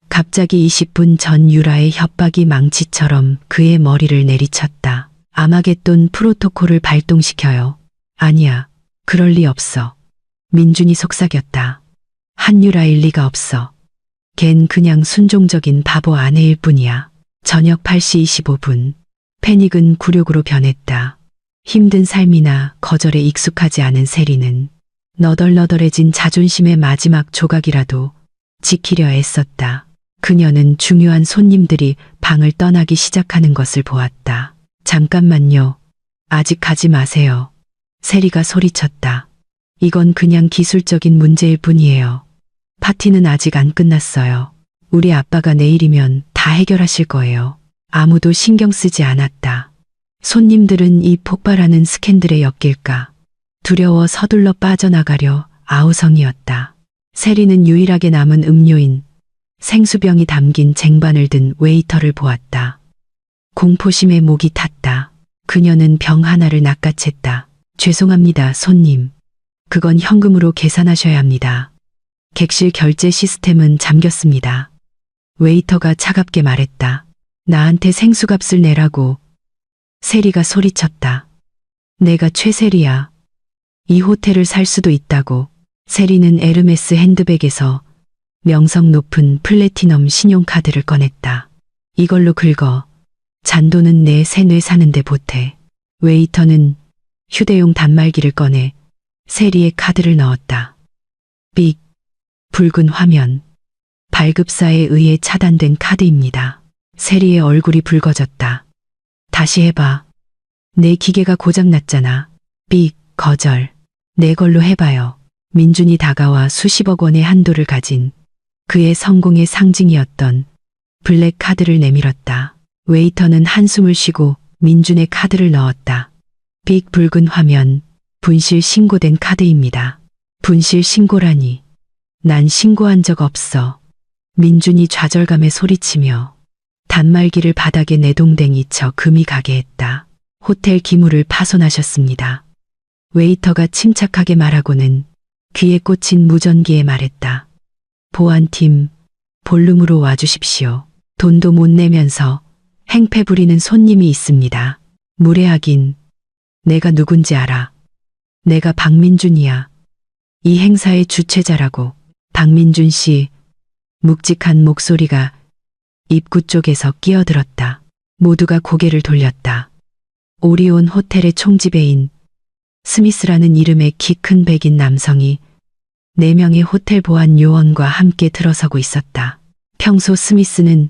갑자기 20분 전 유라의 협박이 망치처럼 그의 머리를 내리쳤다. 아마겟돈 프로토콜을 발동시켜요. 아니야, 그럴 리 없어. 민준이 속삭였다. 한유라일 리가 없어. 걘 그냥 순종적인 바보 아내일 뿐이야. 저녁 8시 25분. 패닉은 굴욕으로 변했다. 힘든 삶이나 거절에 익숙하지 않은 세리는 너덜너덜해진 자존심의 마지막 조각이라도 지키려 애썼다. 그녀는 중요한 손님들이 방을 떠나기 시작하는 것을 보았다. 잠깐만요. 아직 가지 마세요. 세리가 소리쳤다. 이건 그냥 기술적인 문제일 뿐이에요. 파티는 아직 안 끝났어요. 우리 아빠가 내일이면 다 해결하실 거예요. 아무도 신경 쓰지 않았다. 손님들은 이 폭발하는 스캔들에 엮일까 두려워 서둘러 빠져나가려 아우성이었다. 세리는 유일하게 남은 음료인 생수병이 담긴 쟁반을 든 웨이터를 보았다. 공포심에 목이 탔다. 그녀는 병 하나를 낚아챘다. 죄송합니다, 손님. 그건 현금으로 계산하셔야 합니다. 객실 결제 시스템은 잠겼습니다. 웨이터가 차갑게 말했다. 나한테 생수값을 내라고. 세리가 소리쳤다. 내가 최세리야. 이 호텔을 살 수도 있다고. 세리는 에르메스 핸드백에서 명성 높은 플래티넘 신용카드를 꺼냈다. 이걸로 긁어. 잔돈은 내 새 뇌 사는데 보태. 웨이터는 휴대용 단말기를 꺼내 세리의 카드를 넣었다. 삑. 붉은 화면. 발급사에 의해 차단된 카드입니다. 세리의 얼굴이 붉어졌다. 다시 해봐. 내 기계가 고장났잖아. 삑. 거절. 내 걸로 해봐요. 민준이 다가와 수십억 원의 한도를 가진 그의 성공의 상징이었던 블랙 카드를 내밀었다. 웨이터는 한숨을 쉬고 민준의 카드를 넣었다. 빅 붉은 화면, 분실 신고된 카드입니다. 분실 신고라니. 난 신고한 적 없어. 민준이 좌절감에 소리치며 단말기를 바닥에 내동댕이 쳐 금이 가게 했다. 호텔 기물을 파손하셨습니다. 웨이터가 침착하게 말하고는 귀에 꽂힌 무전기에 말했다. 보안팀, 볼룸으로 와주십시오. 돈도 못 내면서 행패 부리는 손님이 있습니다. 무례하긴. 내가 누군지 알아. 내가 박민준이야. 이 행사의 주최자라고. 박민준 씨. 묵직한 목소리가 입구 쪽에서 끼어들었다. 모두가 고개를 돌렸다. 오리온 호텔의 총지배인 스미스라는 이름의 키 큰 백인 남성이 4명의 호텔 보안 요원과 함께 들어서고 있었다. 평소 스미스는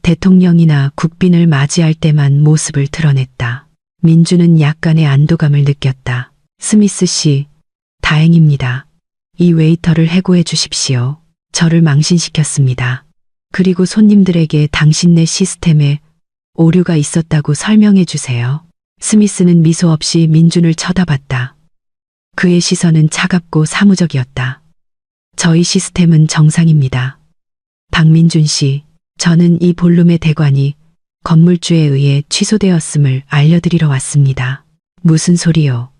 대통령이나 국빈을 맞이할 때만 모습을 드러냈다. 민주는 약간의 안도감을 느꼈다. 스미스 씨, 다행입니다. 이 웨이터를 해고해 주십시오. 저를 망신시켰습니다. 그리고 손님들에게 당신네 시스템에 오류가 있었다고 설명해 주세요. 스미스는 미소 없이 민준을 쳐다봤다. 그의 시선은 차갑고 사무적이었다. 저희 시스템은 정상입니다. 박민준 씨, 저는 이 볼룸의 대관이 건물주에 의해 취소되었음을 알려드리러 왔습니다. 무슨 소리요?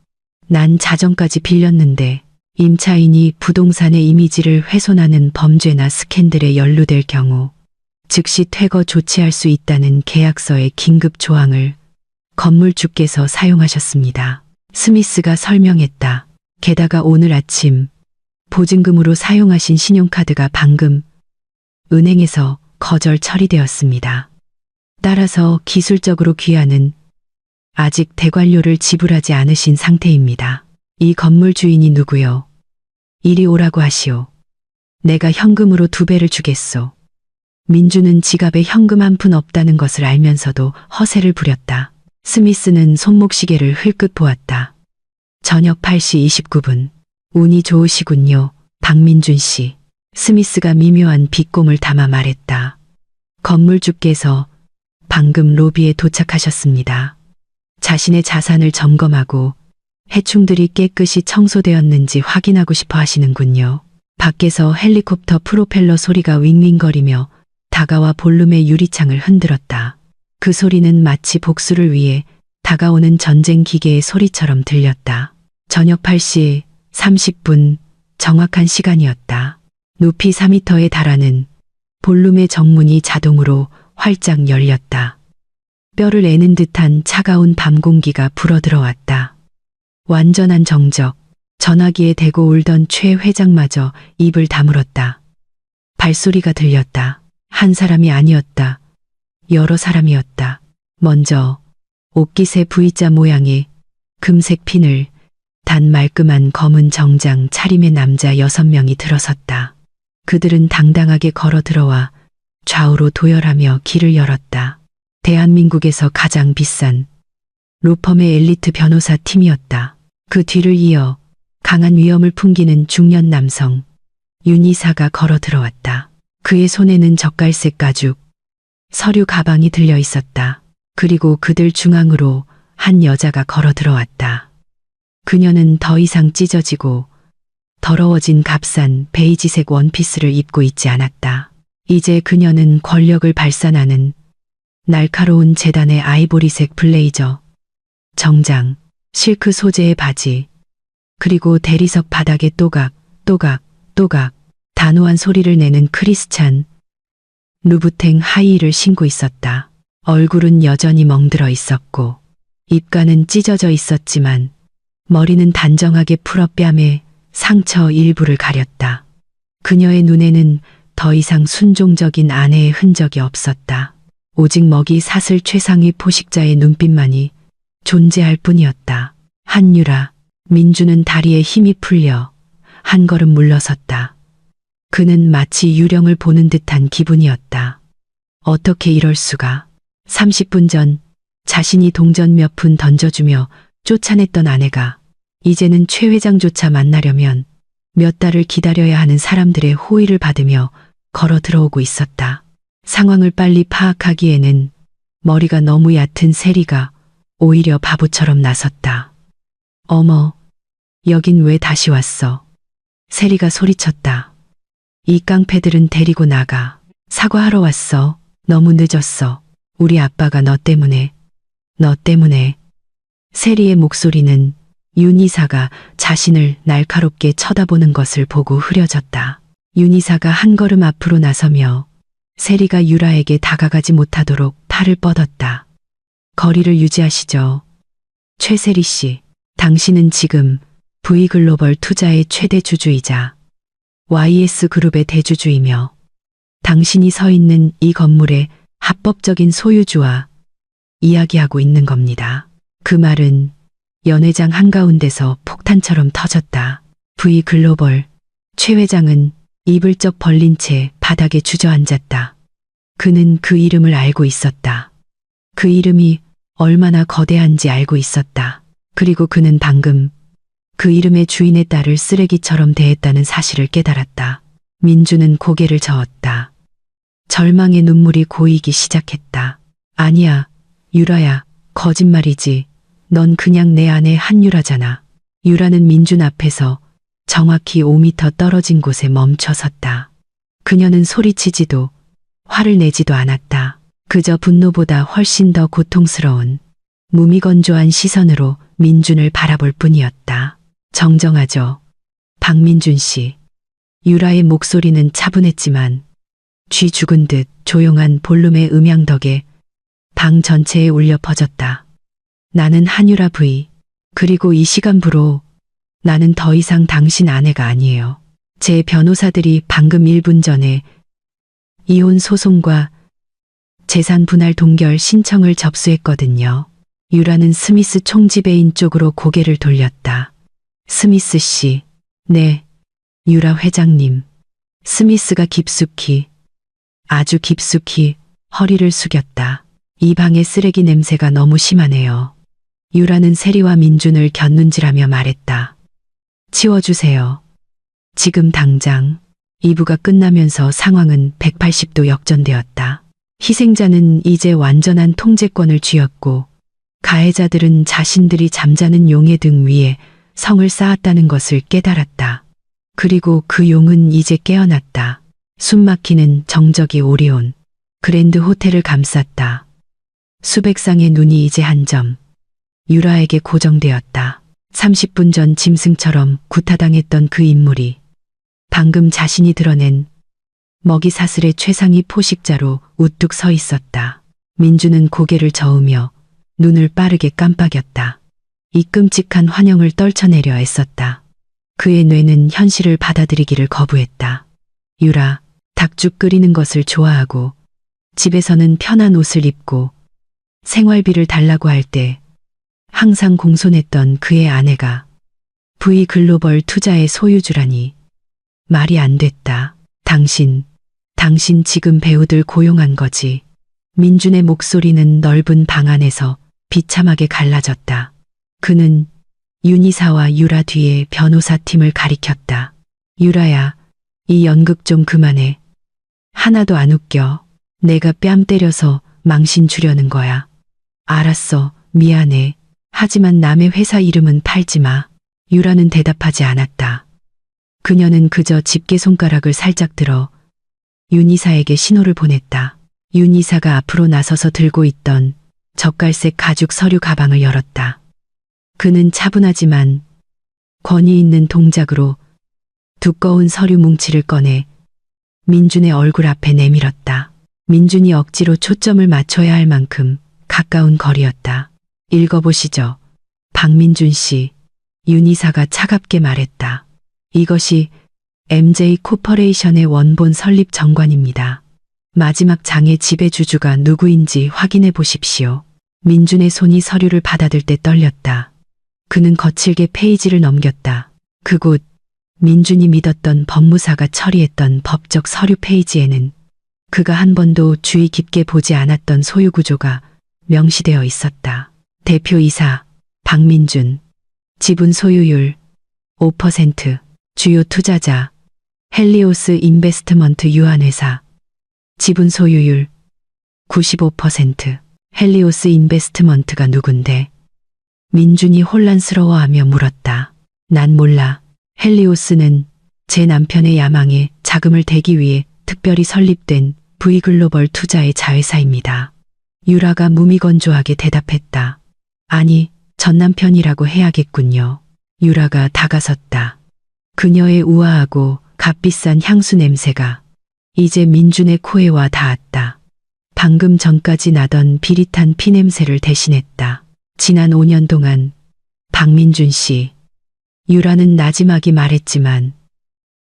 난 자정까지 빌렸는데 임차인이 부동산의 이미지를 훼손하는 범죄나 스캔들에 연루될 경우 즉시 퇴거 조치할 수 있다는 계약서의 긴급 조항을 건물주께서 사용하셨습니다. 스미스가 설명했다. 게다가 오늘 아침 보증금으로 사용하신 신용카드가 방금 은행에서 거절 처리되었습니다. 따라서 기술적으로 귀환은 아직 대관료를 지불하지 않으신 상태입니다. 이 건물 주인이 누구요? 이리 오라고 하시오. 내가 현금으로 2배를 주겠소. 민주는 지갑에 현금 한 푼 없다는 것을 알면서도 허세를 부렸다. 스미스는 손목시계를 흘끗 보았다. 저녁 8시 29분. 운이 좋으시군요, 박민준 씨. 스미스가 미묘한 비꼼을 담아 말했다. 건물주께서 방금 로비에 도착하셨습니다. 자신의 자산을 점검하고 해충들이 깨끗이 청소되었는지 확인하고 싶어 하시는군요. 밖에서 헬리콥터 프로펠러 소리가 윙윙거리며 다가와 볼룸의 유리창을 흔들었다. 그 소리는 마치 복수를 위해 다가오는 전쟁 기계의 소리처럼 들렸다. 저녁 8시 30분 정확한 시간이었다. 높이 4m에 달하는 볼룸의 정문이 자동으로 활짝 열렸다. 뼈를 애는 듯한 차가운 밤 공기가 불어들어왔다. 완전한 정적. 전화기에 대고 울던 최 회장마저 입을 다물었다. 발소리가 들렸다. 한 사람이 아니었다. 여러 사람이었다. 먼저 옥깃의 V자 모양의 금색 핀을 단 말끔한 검은 정장 차림의 남자 6명이 들어섰다. 그들은 당당하게 걸어 들어와 좌우로 도열하며 길을 열었다. 대한민국에서 가장 비싼 로펌의 엘리트 변호사 팀이었다. 그 뒤를 이어 강한 위엄을 풍기는 중년 남성 윤이사가 걸어 들어왔다. 그의 손에는 젓갈색 가죽, 서류 가방이 들려 있었다. 그리고 그들 중앙으로 한 여자가 걸어 들어왔다. 그녀는 더 이상 찢어지고 더러워진 값싼 베이지색 원피스를 입고 있지 않았다. 이제 그녀는 권력을 발산하는 날카로운 재단의 아이보리색 블레이저, 정장, 실크 소재의 바지, 그리고 대리석 바닥에 또각, 또각, 또각, 단호한 소리를 내는 크리스찬, 루브탱 하이힐을 신고 있었다. 얼굴은 여전히 멍들어 있었고, 입가는 찢어져 있었지만, 머리는 단정하게 풀어 뺨에 상처 일부를 가렸다. 그녀의 눈에는 더 이상 순종적인 아내의 흔적이 없었다. 오직 먹이 사슬 최상위 포식자의 눈빛만이 존재할 뿐이었다. 한유라, 민주는 다리에 힘이 풀려 한 걸음 물러섰다. 그는 마치 유령을 보는 듯한 기분이었다. 어떻게 이럴 수가. 30분 전 자신이 동전 몇 푼 던져주며 쫓아냈던 아내가 이제는 최 회장조차 만나려면 몇 달을 기다려야 하는 사람들의 호의를 받으며 걸어 들어오고 있었다. 상황을 빨리 파악하기에는 머리가 너무 얕은 세리가 오히려 바보처럼 나섰다. 어머, 여긴 왜 다시 왔어? 세리가 소리쳤다. 이 깡패들은 데리고 나가. 사과하러 왔어. 너무 늦었어. 우리 아빠가 너 때문에. 세리의 목소리는 윤이사가 자신을 날카롭게 쳐다보는 것을 보고 흐려졌다. 윤이사가 한 걸음 앞으로 나서며 세리가 유라에게 다가가지 못하도록 팔을 뻗었다. 거리를 유지하시죠. 최세리 씨, 당신은 지금 V글로벌 투자의 최대 주주이자 YS그룹의 대주주이며 당신이 서 있는 이 건물의 합법적인 소유주와 이야기하고 있는 겁니다. 그 말은 연회장 한가운데서 폭탄처럼 터졌다. V글로벌 최 회장은 입을 쩍 벌린 채 바닥에 주저앉았다. 그는 그 이름을 알고 있었다. 그 이름이 얼마나 거대한지 알고 있었다. 그리고 그는 방금 그 이름의 주인의 딸을 쓰레기처럼 대했다는 사실을 깨달았다. 민주는 고개를 저었다. 절망의 눈물이 고이기 시작했다. 아니야, 유라야, 거짓말이지. 넌 그냥 내 아내 한유라잖아. 유라는 민준 앞에서 정확히 5m 떨어진 곳에 멈춰 섰다. 그녀는 소리치지도 화를 내지도 않았다. 그저 분노보다 훨씬 더 고통스러운 무미건조한 시선으로 민준을 바라볼 뿐이었다. 정정하죠. 박민준 씨. 유라의 목소리는 차분했지만 쥐 죽은 듯 조용한 볼륨의 음향 덕에 방 전체에 울려 퍼졌다. 나는 한유라 V. 그리고 이 시간부로 나는 더 이상 당신 아내가 아니에요. 제 변호사들이 방금 1분 전에 이혼 소송과 재산 분할 동결 신청을 접수했거든요. 유라는 스미스 총지배인 쪽으로 고개를 돌렸다. 스미스 씨. 네. 유라 회장님. 스미스가 깊숙이, 아주 깊숙이 허리를 숙였다. 이 방의 쓰레기 냄새가 너무 심하네요. 유라는 세리와 민준을 곁눈질하며 말했다. 치워주세요. 지금 당장. 2부가 끝나면서 상황은 180도 역전되었다. 희생자는 이제 완전한 통제권을 쥐었고 가해자들은 자신들이 잠자는 용의 등 위에 성을 쌓았다는 것을 깨달았다. 그리고 그 용은 이제 깨어났다. 숨막히는 정적이 오리온 그랜드 호텔을 감쌌다. 수백 쌍의 눈이 이제 한 점 유라에게 고정되었다. 30분 전 짐승처럼 구타당했던 그 인물이 방금 자신이 드러낸 먹이사슬의 최상위 포식자로 우뚝 서 있었다. 민주는 고개를 저으며 눈을 빠르게 깜빡였다. 이 끔찍한 환영을 떨쳐내려 애썼다. 그의 뇌는 현실을 받아들이기를 거부했다. 유라, 닭죽 끓이는 것을 좋아하고 집에서는 편한 옷을 입고 생활비를 달라고 할 때 항상 공손했던 그의 아내가 V글로벌 투자의 소유주라니 말이 안 됐다. 당신 지금 배우들 고용한 거지. 민준의 목소리는 넓은 방 안에서 비참하게 갈라졌다. 그는 윤이사와 유라 뒤에 변호사 팀을 가리켰다. 유라야, 이 연극 좀 그만해. 하나도 안 웃겨. 내가 뺨 때려서 망신 주려는 거야. 알았어, 미안해. 하지만 남의 회사 이름은 팔지 마. 유라는 대답하지 않았다. 그녀는 그저 집게손가락을 살짝 들어 윤이사에게 신호를 보냈다. 윤이사가 앞으로 나서서 들고 있던 젓갈색 가죽 서류 가방을 열었다. 그는 차분하지만 권위 있는 동작으로 두꺼운 서류 뭉치를 꺼내 민준의 얼굴 앞에 내밀었다. 민준이 억지로 초점을 맞춰야 할 만큼 가까운 거리였다. 읽어보시죠. 박민준 씨. 윤이사가 차갑게 말했다. 이것이 MJ 코퍼레이션의 원본 설립 정관입니다. 마지막 장의 지배주주가 누구인지 확인해 보십시오. 민준의 손이 서류를 받아들 때 떨렸다. 그는 거칠게 페이지를 넘겼다. 그곳 민준이 믿었던 법무사가 처리했던 법적 서류 페이지에는 그가 한 번도 주의 깊게 보지 않았던 소유구조가 명시되어 있었다. 대표이사 박민준, 지분 소유율 5%, 주요 투자자 헬리오스 인베스트먼트 유한회사, 지분 소유율 95%. 헬리오스 인베스트먼트가 누군데? 민준이 혼란스러워하며 물었다. 난 몰라. 헬리오스는 제 남편의 야망에 자금을 대기 위해 특별히 설립된 V글로벌 투자의 자회사입니다. 유라가 무미건조하게 대답했다. 아니, 전 남편이라고 해야겠군요. 유라가 다가섰다. 그녀의 우아하고 값비싼 향수 냄새가 이제 민준의 코에 와 닿았다. 방금 전까지 나던 비릿한 피냄새를 대신했다. 지난 5년 동안 박민준 씨, 유라는 나지막이 말했지만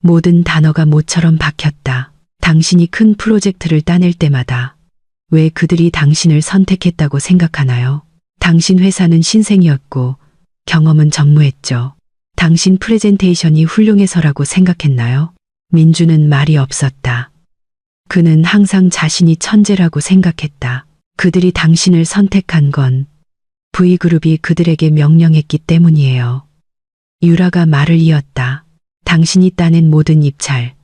모든 단어가 모처럼 박혔다. 당신이 큰 프로젝트를 따낼 때마다 왜 그들이 당신을 선택했다고 생각하나요? 당신 회사는 신생이었고 경험은 전무했죠. 당신 프레젠테이션이 훌륭해서라고 생각했나요? 민준은 말이 없었다. 그는 항상 자신이 천재라고 생각했다. 그들이 당신을 선택한 건 V그룹이 그들에게 명령했기 때문이에요. 유라가 말을 이었다. 당신이 따낸 모든 입찰,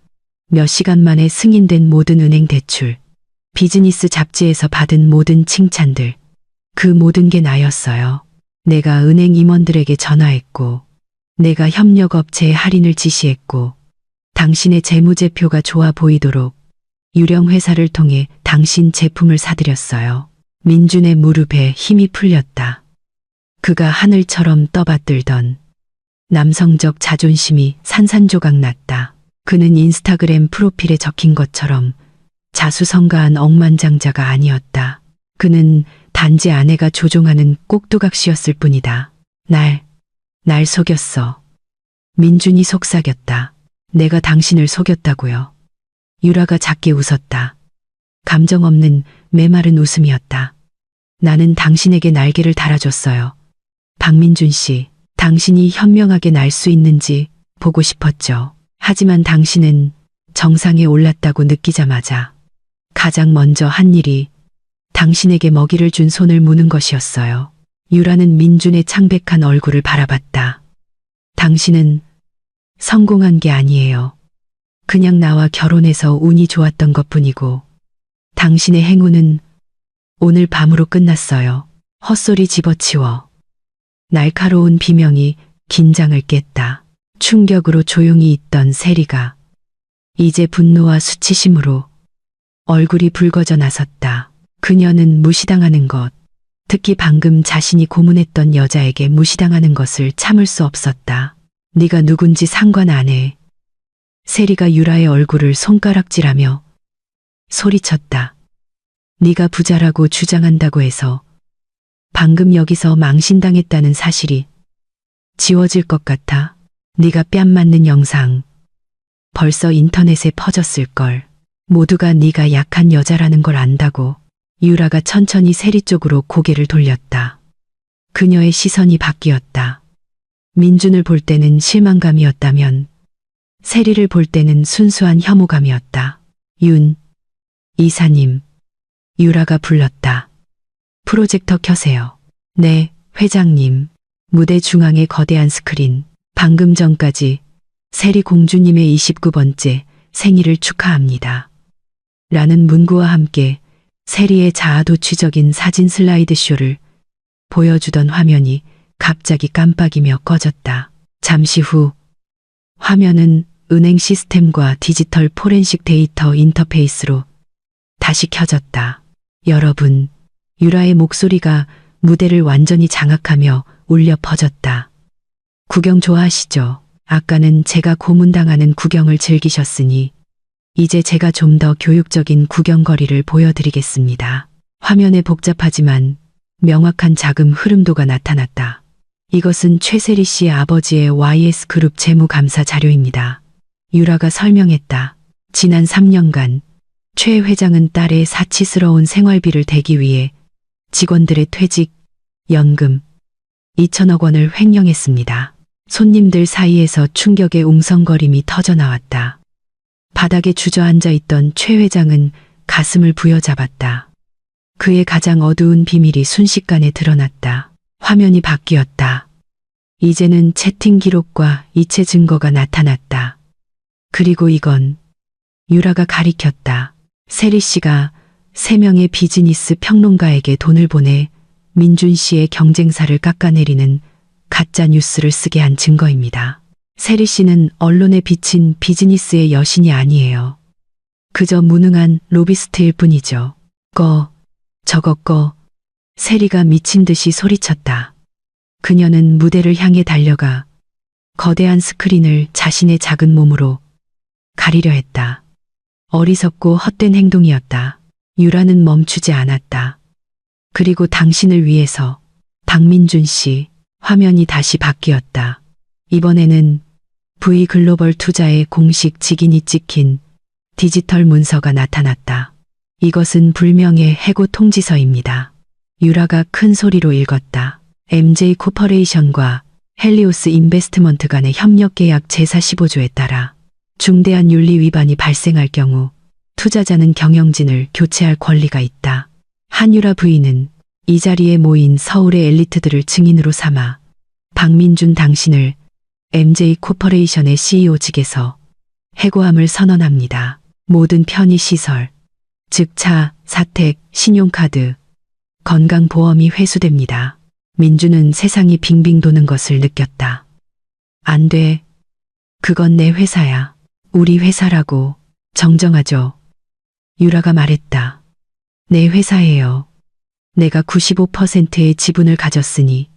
몇 시간 만에 승인된 모든 은행 대출, 비즈니스 잡지에서 받은 모든 칭찬들, 그 모든 게 나였어요. 내가 은행 임원들에게 전화했고, 내가 협력업체에 할인을 지시했고, 당신의 재무제표가 좋아 보이도록 유령 회사를 통해 당신 제품을 사들였어요. 민준의 무릎에 힘이 풀렸다. 그가 하늘처럼 떠받들던 남성적 자존심이 산산조각 났다. 그는 인스타그램 프로필에 적힌 것처럼 자수성가한 억만장자가 아니었다. 그는 단지 아내가 조종하는 꼭두각시였을 뿐이다. 날 속였어. 민준이 속삭였다. 내가 당신을 속였다고요. 유라가 작게 웃었다. 감정 없는 메마른 웃음이었다. 나는 당신에게 날개를 달아줬어요. 박민준 씨, 당신이 현명하게 날 수 있는지 보고 싶었죠. 하지만 당신은 정상에 올랐다고 느끼자마자 가장 먼저 한 일이 당신에게 먹이를 준 손을 무는 것이었어요. 유라는 민준의 창백한 얼굴을 바라봤다. 당신은 성공한 게 아니에요. 그냥 나와 결혼해서 운이 좋았던 것뿐이고 당신의 행운은 오늘 밤으로 끝났어요. 헛소리 집어치워. 날카로운 비명이 긴장을 깼다. 충격으로 조용히 있던 세리가 이제 분노와 수치심으로 얼굴이 붉어져 나섰다. 그녀는 무시당하는 것, 특히 방금 자신이 고문했던 여자에게 무시당하는 것을 참을 수 없었다. 네가 누군지 상관 안 해. 세리가 유라의 얼굴을 손가락질하며 소리쳤다. 네가 부자라고 주장한다고 해서 방금 여기서 망신당했다는 사실이 지워질 것 같아. 네가 뺨 맞는 영상 벌써 인터넷에 퍼졌을걸. 모두가 네가 약한 여자라는 걸 안다고. 유라가 천천히 세리 쪽으로 고개를 돌렸다. 그녀의 시선이 바뀌었다. 민준을 볼 때는 실망감이었다면 세리를 볼 때는 순수한 혐오감이었다. 윤 이사님, 유라가 불렀다. 프로젝터 켜세요. 네, 회장님. 무대 중앙의 거대한 스크린. 방금 전까지 세리 공주님의 29번째 생일을 축하합니다. 라는 문구와 함께 세리의 자아도취적인 사진 슬라이드쇼를 보여주던 화면이 갑자기 깜빡이며 꺼졌다. 잠시 후 화면은 은행 시스템과 디지털 포렌식 데이터 인터페이스로 다시 켜졌다. 여러분, 유라의 목소리가 무대를 완전히 장악하며 울려 퍼졌다. 구경 좋아하시죠? 아까는 제가 고문당하는 구경을 즐기셨으니 이제 제가 좀 더 교육적인 구경거리를 보여드리겠습니다. 화면에 복잡하지만 명확한 자금 흐름도가 나타났다. 이것은 최세리 씨의 아버지의 YS그룹 재무감사 자료입니다. 유라가 설명했다. 지난 3년간 최 회장은 딸의 사치스러운 생활비를 대기 위해 직원들의 퇴직, 연금, 2천억 원을 횡령했습니다. 손님들 사이에서 충격의 웅성거림이 터져나왔다. 바닥에 주저앉아 있던 최 회장은 가슴을 부여잡았다. 그의 가장 어두운 비밀이 순식간에 드러났다. 화면이 바뀌었다. 이제는 채팅 기록과 이체 증거가 나타났다. 그리고 이건 유라가 가리켰다. 세리 씨가 3명의 비즈니스 평론가에게 돈을 보내 민준 씨의 경쟁사를 깎아내리는 가짜 뉴스를 쓰게 한 증거입니다. 세리 씨는 언론에 비친 비즈니스의 여신이 아니에요. 그저 무능한 로비스트일 뿐이죠. 저거 세리가 미친 듯이 소리쳤다. 그녀는 무대를 향해 달려가 거대한 스크린을 자신의 작은 몸으로 가리려 했다. 어리석고 헛된 행동이었다. 유라는 멈추지 않았다. 그리고 당신을 위해서 박민준 씨. 화면이 다시 바뀌었다. 이번에는 V글로벌 투자의 공식 직인이 찍힌 디지털 문서가 나타났다. 이것은 불명의 해고 통지서입니다. 유라가 큰 소리로 읽었다. MJ 코퍼레이션과 헬리오스 인베스트먼트 간의 협력 계약 제45조에 따라 중대한 윤리 위반이 발생할 경우 투자자는 경영진을 교체할 권리가 있다. 한유라 부인은 이 자리에 모인 서울의 엘리트들을 증인으로 삼아 박민준 당신을 MJ 코퍼레이션의 CEO직에서 해고함을 선언합니다. 모든 편의시설, 즉 차, 사택, 신용카드, 건강보험이 회수됩니다. 민준은 세상이 빙빙 도는 것을 느꼈다. 안 돼. 그건 내 회사야. 우리 회사라고 정정하죠. 유라가 말했다. 내 회사예요. 내가 95%의 지분을 가졌으니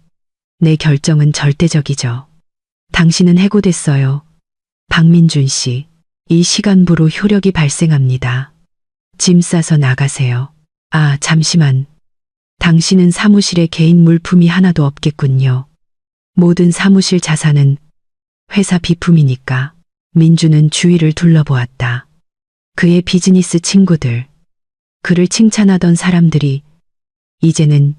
내 결정은 절대적이죠. 당신은 해고됐어요. 박민준 씨, 이 시간부로 효력이 발생합니다. 짐 싸서 나가세요. 아, 잠시만. 당신은 사무실에 개인 물품이 하나도 없겠군요. 모든 사무실 자산은 회사 비품이니까. 민주는 주위를 둘러보았다. 그의 비즈니스 친구들, 그를 칭찬하던 사람들이 이제는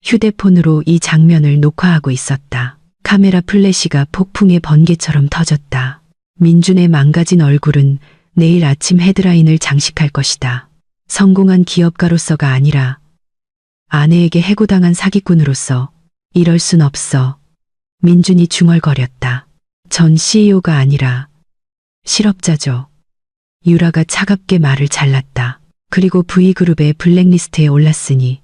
휴대폰으로 이 장면을 녹화하고 있었다. 카메라 플래시가 폭풍의 번개처럼 터졌다. 민준의 망가진 얼굴은 내일 아침 헤드라인을 장식할 것이다. 성공한 기업가로서가 아니라 아내에게 해고당한 사기꾼으로서 이럴 순 없어. 민준이 중얼거렸다. 전 CEO가 아니라 실업자죠. 유라가 차갑게 말을 잘랐다. 그리고 V그룹의 블랙리스트에 올랐으니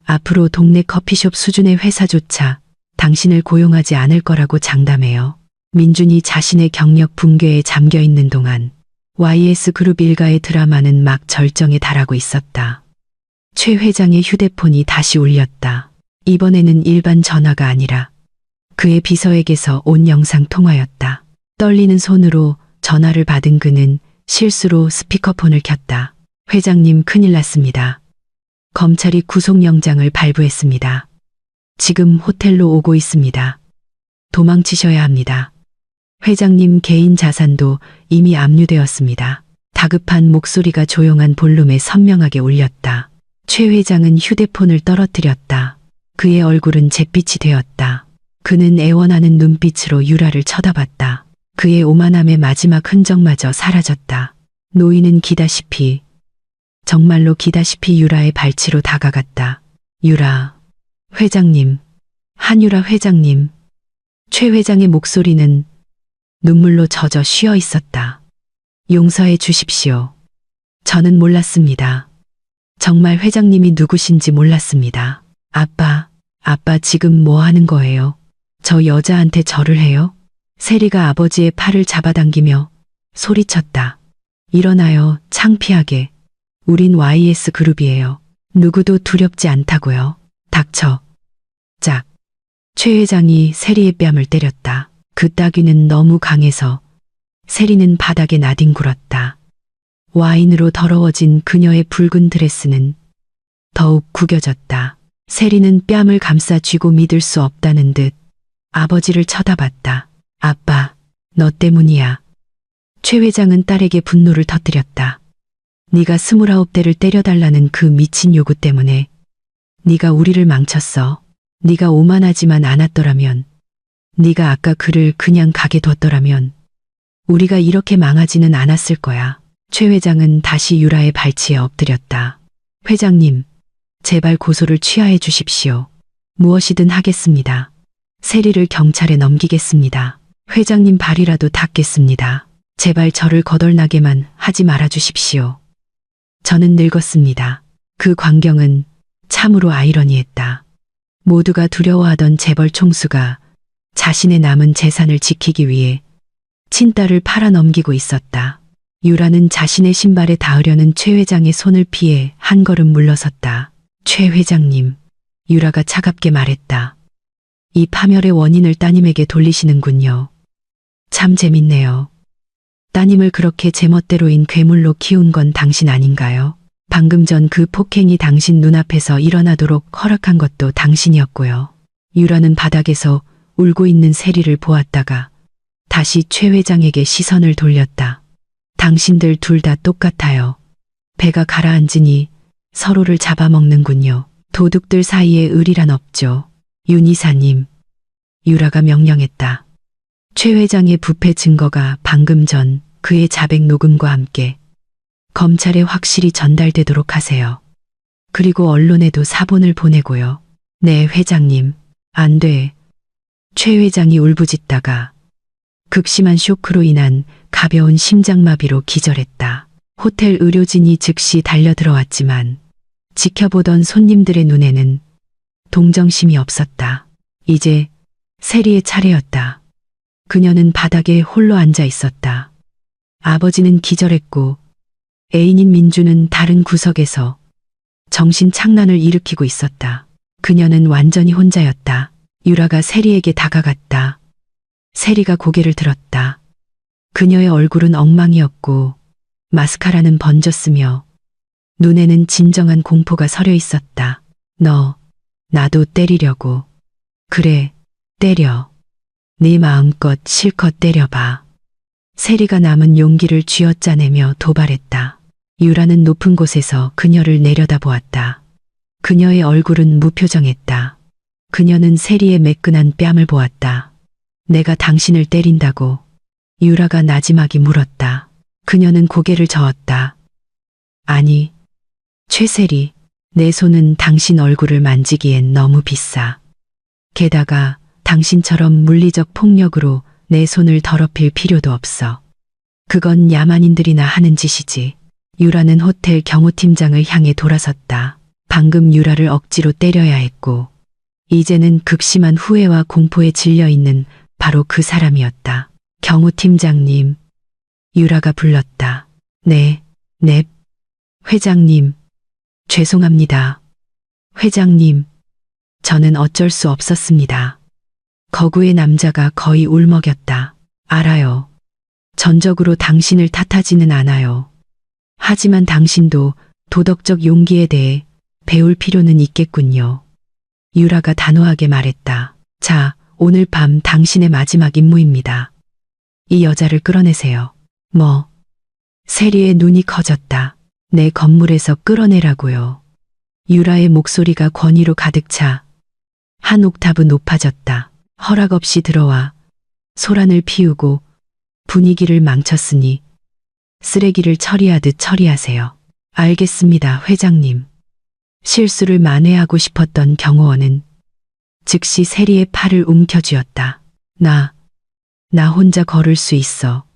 앞으로 동네 커피숍 수준의 회사조차 당신을 고용하지 않을 거라고 장담해요. 민준이 자신의 경력 붕괴에 잠겨 있는 동안 YS그룹 일가의 드라마는 막 절정에 달하고 있었다. 최 회장의 휴대폰이 다시 울렸다. 이번에는 일반 전화가 아니라 그의 비서에게서 온 영상 통화였다. 떨리는 손으로 전화를 받은 그는 실수로 스피커폰을 켰다. 회장님, 큰일 났습니다. 검찰이 구속영장을 발부했습니다. 지금 호텔로 오고 있습니다. 도망치셔야 합니다. 회장님 개인 자산도 이미 압류되었습니다. 다급한 목소리가 조용한 볼륨에 선명하게 울렸다. 최 회장은 휴대폰을 떨어뜨렸다. 그의 얼굴은 잿빛이 되었다. 그는 애원하는 눈빛으로 유라를 쳐다봤다. 그의 오만함의 마지막 흔적마저 사라졌다. 노인은 기다시피, 정말로 기다시피 유라의 발치로 다가갔다. 유라, 회장님, 한유라 회장님. 최 회장의 목소리는 눈물로 젖어 쉬어 있었다. 용서해 주십시오. 저는 몰랐습니다. 정말 회장님이 누구신지 몰랐습니다. 아빠 지금 뭐 하는 거예요? 저 여자한테 절을 해요? 세리가 아버지의 팔을 잡아당기며 소리쳤다. 일어나요, 창피하게. 우린 YS그룹이에요. 누구도 두렵지 않다고요. 닥쳐. 짝. 최 회장이 세리의 뺨을 때렸다. 그 따귀는 너무 강해서 세리는 바닥에 나뒹굴었다. 와인으로 더러워진 그녀의 붉은 드레스는 더욱 구겨졌다. 세리는 뺨을 감싸 쥐고 믿을 수 없다는 듯 아버지를 쳐다봤다. 아빠, 너 때문이야. 최 회장은 딸에게 분노를 터뜨렸다. 네가 29대를 때려달라는 그 미친 요구 때문에 네가 우리를 망쳤어. 네가 오만하지만 않았더라면, 네가 아까 그를 그냥 가게 뒀더라면 우리가 이렇게 망하지는 않았을 거야. 최 회장은 다시 유라의 발치에 엎드렸다. 회장님, 제발 고소를 취하해 주십시오. 무엇이든 하겠습니다. 세리를 경찰에 넘기겠습니다. 회장님 발이라도 닦겠습니다. 제발 저를 거덜나게만 하지 말아 주십시오. 저는 늙었습니다. 그 광경은 참으로 아이러니했다. 모두가 두려워하던 재벌 총수가 자신의 남은 재산을 지키기 위해 친딸을 팔아넘기고 있었다. 유라는 자신의 신발에 닿으려는 최 회장의 손을 피해 한 걸음 물러섰다. 최 회장님, 유라가 차갑게 말했다. 이 파멸의 원인을 따님에게 돌리시는군요. 참 재밌네요. 따님을 그렇게 제멋대로인 괴물로 키운 건 당신 아닌가요? 방금 전 그 폭행이 당신 눈앞에서 일어나도록 허락한 것도 당신이었고요. 유라는 바닥에서 울고 있는 세리를 보았다가 다시 최 회장에게 시선을 돌렸다. 당신들 둘 다 똑같아요. 배가 가라앉으니 서로를 잡아먹는군요. 도둑들 사이에 의리란 없죠. 윤 이사님, 유라가 명령했다. 최 회장의 부패 증거가 방금 전 그의 자백 녹음과 함께 검찰에 확실히 전달되도록 하세요. 그리고 언론에도 사본을 보내고요. 네, 회장님. 안 돼. 최 회장이 울부짖다가 극심한 쇼크로 인한 가벼운 심장마비로 기절했다. 호텔 의료진이 즉시 달려들어왔지만 지켜보던 손님들의 눈에는 동정심이 없었다. 이제 세리의 차례였다. 그녀는 바닥에 홀로 앉아 있었다. 아버지는 기절했고 애인인 민주는 다른 구석에서 정신 착란을 일으키고 있었다. 그녀는 완전히 혼자였다. 유라가 세리에게 다가갔다. 세리가 고개를 들었다. 그녀의 얼굴은 엉망이었고 마스카라는 번졌으며 눈에는 진정한 공포가 서려 있었다. 너, 나도 때리려고. 그래, 때려. 네 마음껏 실컷 때려봐. 세리가 남은 용기를 쥐어짜내며 도발했다. 유라는 높은 곳에서 그녀를 내려다보았다. 그녀의 얼굴은 무표정했다. 그녀는 세리의 매끈한 뺨을 보았다. 내가 당신을 때린다고. 유라가 나지막이 물었다. 그녀는 고개를 저었다. 아니, 최세리, 내 손은 당신 얼굴을 만지기엔 너무 비싸. 게다가 당신처럼 물리적 폭력으로 내 손을 더럽힐 필요도 없어. 그건 야만인들이나 하는 짓이지. 유라는 호텔 경호팀장을 향해 돌아섰다. 방금 유라를 억지로 때려야 했고 이제는 극심한 후회와 공포에 질려 있는 바로 그 사람이었다. 경호팀장님, 유라가 불렀다. 네, 회장님, 죄송합니다. 회장님, 저는 어쩔 수 없었습니다. 거구의 남자가 거의 울먹였다. 알아요. 전적으로 당신을 탓하지는 않아요. 하지만 당신도 도덕적 용기에 대해 배울 필요는 있겠군요. 유라가 단호하게 말했다. 자, 오늘 밤 당신의 마지막 임무입니다. 이 여자를 끌어내세요. 뭐? 세리의 눈이 커졌다. 내 건물에서 끌어내라고요. 유라의 목소리가 권위로 가득 차 한 옥타브 높아졌다. 허락 없이 들어와 소란을 피우고 분위기를 망쳤으니 쓰레기를 처리하듯 처리하세요. 알겠습니다, 회장님. 실수를 만회하고 싶었던 경호원은 즉시 세리의 팔을 움켜쥐었다. 나 혼자 걸을 수 있어.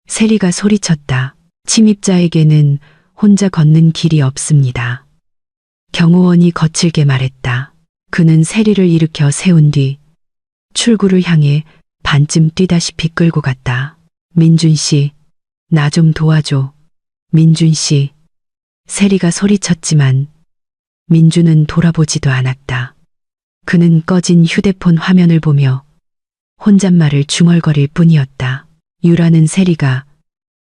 세리가 소리쳤다. 침입자에게는 혼자 걷는 길이 없습니다. 경호원이 거칠게 말했다. 그는 세리를 일으켜 세운 뒤 출구를 향해 반쯤 뛰다시피 끌고 갔다. 민준 씨, 나 좀 도와줘. 민준 씨. 세리가 소리쳤지만 민준은 돌아보지도 않았다. 그는 꺼진 휴대폰 화면을 보며 혼잣말을 중얼거릴 뿐이었다. 유라는 세리가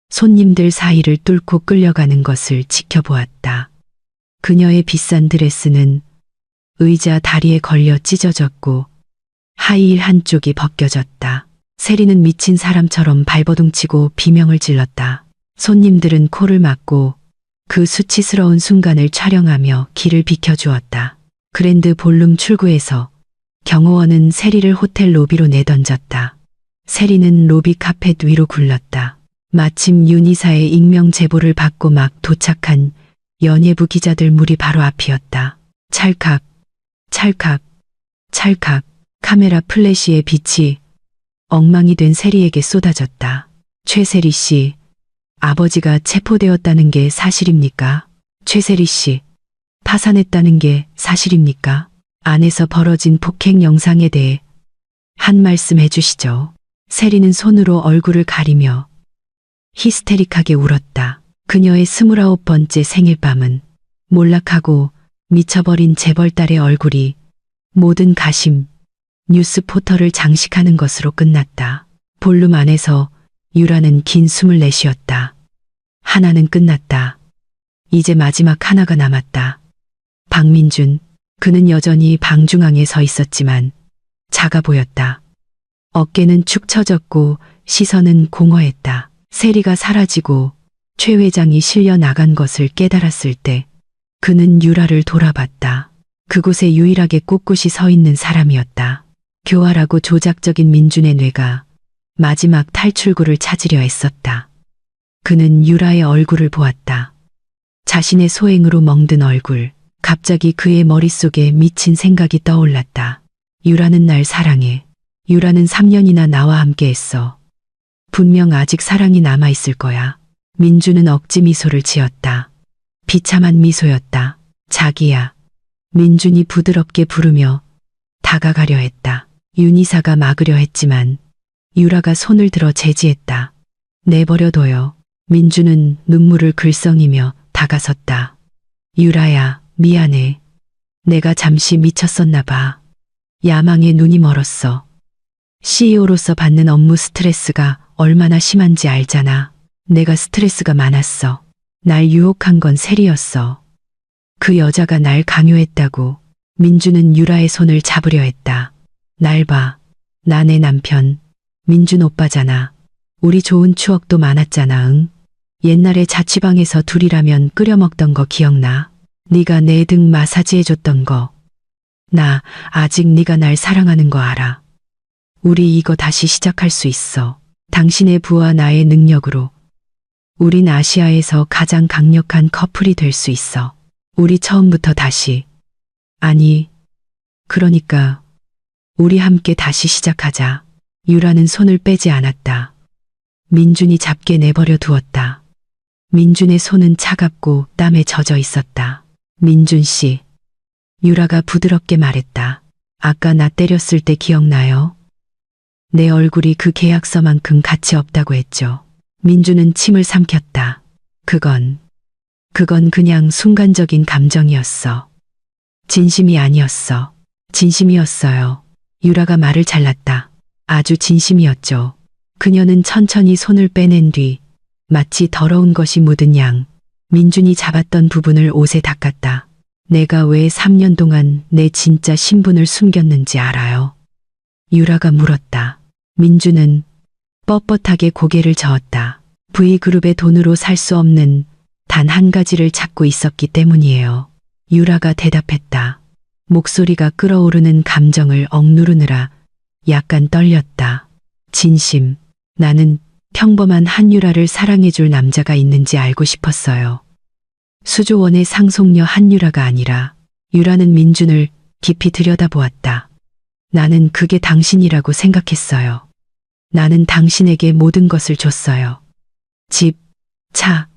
손님들 사이를 뚫고 끌려가는 것을 지켜보았다. 그녀의 비싼 드레스는 의자 다리에 걸려 찢어졌고 하이힐 한쪽이 벗겨졌다. 세리는 미친 사람처럼 발버둥치고 비명을 질렀다. 손님들은 코를 막고 그 수치스러운 순간을 촬영하며 길을 비켜주었다. 그랜드 볼룸 출구에서 경호원은 세리를 호텔 로비로 내던졌다. 세리는 로비 카펫 위로 굴렀다. 마침 윤이사의 익명 제보를 받고 막 도착한 연예부 기자들 무리 바로 앞이었다. 찰칵, 찰칵, 찰칵. 카메라 플래시의 빛이 엉망이 된 세리에게 쏟아졌다. 최세리 씨, 아버지가 체포되었다는 게 사실입니까? 최세리 씨, 파산했다는 게 사실입니까? 안에서 벌어진 폭행 영상에 대해 한 말씀 해주시죠. 세리는 손으로 얼굴을 가리며 히스테릭하게 울었다. 그녀의 29번째 생일밤은 몰락하고 미쳐버린 재벌딸의 얼굴이 모든 가심, 뉴스 포털을 장식하는 것으로 끝났다. 볼룸 안에서 유라는 긴 숨을 내쉬었다. 하나는 끝났다. 이제 마지막 하나가 남았다. 박민준, 그는 여전히 방 중앙에 서 있었지만 작아 보였다. 어깨는 축 처졌고 시선은 공허했다. 세리가 사라지고 최 회장이 실려 나간 것을 깨달았을 때 그는 유라를 돌아봤다. 그곳에 유일하게 꿋꿋이 서 있는 사람이었다. 교활하고 조작적인 민준의 뇌가 마지막 탈출구를 찾으려 애썼다. 그는 유라의 얼굴을 보았다. 자신의 소행으로 멍든 얼굴. 갑자기 그의 머릿속에 미친 생각이 떠올랐다. 유라는 날 사랑해. 유라는 3년이나 나와 함께 했어. 분명 아직 사랑이 남아있을 거야. 민주는 억지 미소를 지었다. 비참한 미소였다. 자기야. 민준이 부드럽게 부르며 다가가려 했다. 윤이사가 막으려 했지만 유라가 손을 들어 제지했다. 내버려둬요. 민주는 눈물을 글썽이며 다가섰다. 유라야, 미안해. 내가 잠시 미쳤었나 봐. 야망에 눈이 멀었어. CEO로서 받는 업무 스트레스가 얼마나 심한지 알잖아. 내가 스트레스가 많았어. 날 유혹한 건 세리였어. 그 여자가 날 강요했다고. 민주는 유라의 손을 잡으려 했다. 날 봐. 나 내 남편. 민준 오빠잖아. 우리 좋은 추억도 많았잖아, 응? 옛날에 자취방에서 둘이라면 끓여 먹던 거 기억나? 네가 내 등 마사지해줬던 거. 나 아직 네가 날 사랑하는 거 알아. 우리 이거 다시 시작할 수 있어. 당신의 부와 나의 능력으로. 우린 아시아에서 가장 강력한 커플이 될 수 있어. 우리 처음부터 다시. 아니, 그러니까 우리 함께 다시 시작하자. 유라는 손을 빼지 않았다. 민준이 잡게 내버려 두었다. 민준의 손은 차갑고 땀에 젖어 있었다. 민준 씨. 유라가 부드럽게 말했다. 아까 나 때렸을 때 기억나요? 내 얼굴이 그 계약서만큼 가치 없다고 했죠. 민준은 침을 삼켰다. 그건 그냥 순간적인 감정이었어. 진심이 아니었어. 진심이었어요. 유라가 말을 잘랐다. 아주 진심이었죠. 그녀는 천천히 손을 빼낸 뒤 마치 더러운 것이 묻은 양 민준이 잡았던 부분을 옷에 닦았다. 내가 왜 3년 동안 내 진짜 신분을 숨겼는지 알아요? 유라가 물었다. 민준은 뻣뻣하게 고개를 저었다. V그룹의 돈으로 살 수 없는 단 한 가지를 찾고 있었기 때문이에요. 유라가 대답했다. 목소리가 끓어오르는 감정을 억누르느라 약간 떨렸다. 진심. 나는 평범한 한유라를 사랑해줄 남자가 있는지 알고 싶었어요. 수조원의 상속녀 한유라가 아니라. 유라는 민준을 깊이 들여다보았다. 나는 그게 당신이라고 생각했어요. 나는 당신에게 모든 것을 줬어요. 집, 차,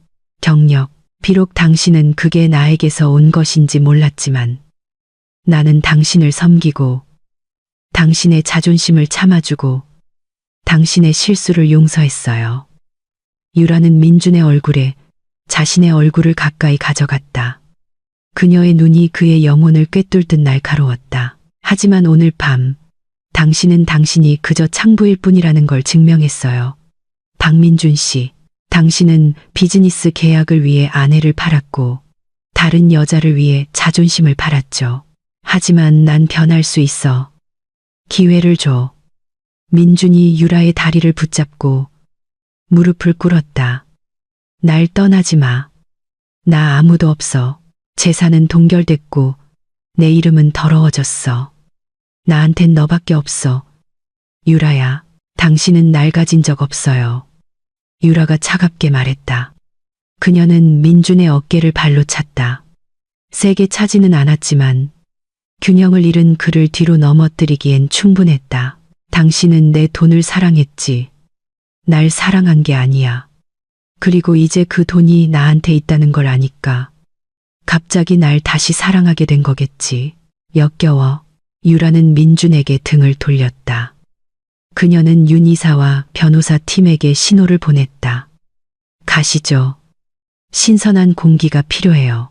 경력. 비록 당신은 그게 나에게서 온 것인지 몰랐지만 나는 당신을 섬기고 당신의 자존심을 참아주고 당신의 실수를 용서했어요. 유라는 민준의 얼굴에 자신의 얼굴을 가까이 가져갔다. 그녀의 눈이 그의 영혼을 꿰뚫듯 날카로웠다. 하지만 오늘 밤 당신은 당신이 그저 창부일 뿐이라는 걸 증명했어요. 박민준 씨, 당신은 비즈니스 계약을 위해 아내를 팔았고 다른 여자를 위해 자존심을 팔았죠. 하지만 난 변할 수 있어. 기회를 줘. 민준이 유라의 다리를 붙잡고 무릎을 꿇었다. 날 떠나지 마. 나 아무도 없어. 재산은 동결됐고 내 이름은 더러워졌어. 나한텐 너밖에 없어. 유라야, 당신은 날 가진 적 없어요. 유라가 차갑게 말했다. 그녀는 민준의 어깨를 발로 찼다. 세게 차지는 않았지만 균형을 잃은 그를 뒤로 넘어뜨리기엔 충분했다. 당신은 내 돈을 사랑했지. 날 사랑한 게 아니야. 그리고 이제 그 돈이 나한테 있다는 걸 아니까 갑자기 날 다시 사랑하게 된 거겠지. 역겨워. 유라는 민준에게 등을 돌렸다. 그녀는 윤 이사와 변호사 팀에게 신호를 보냈다. 가시죠. 신선한 공기가 필요해요.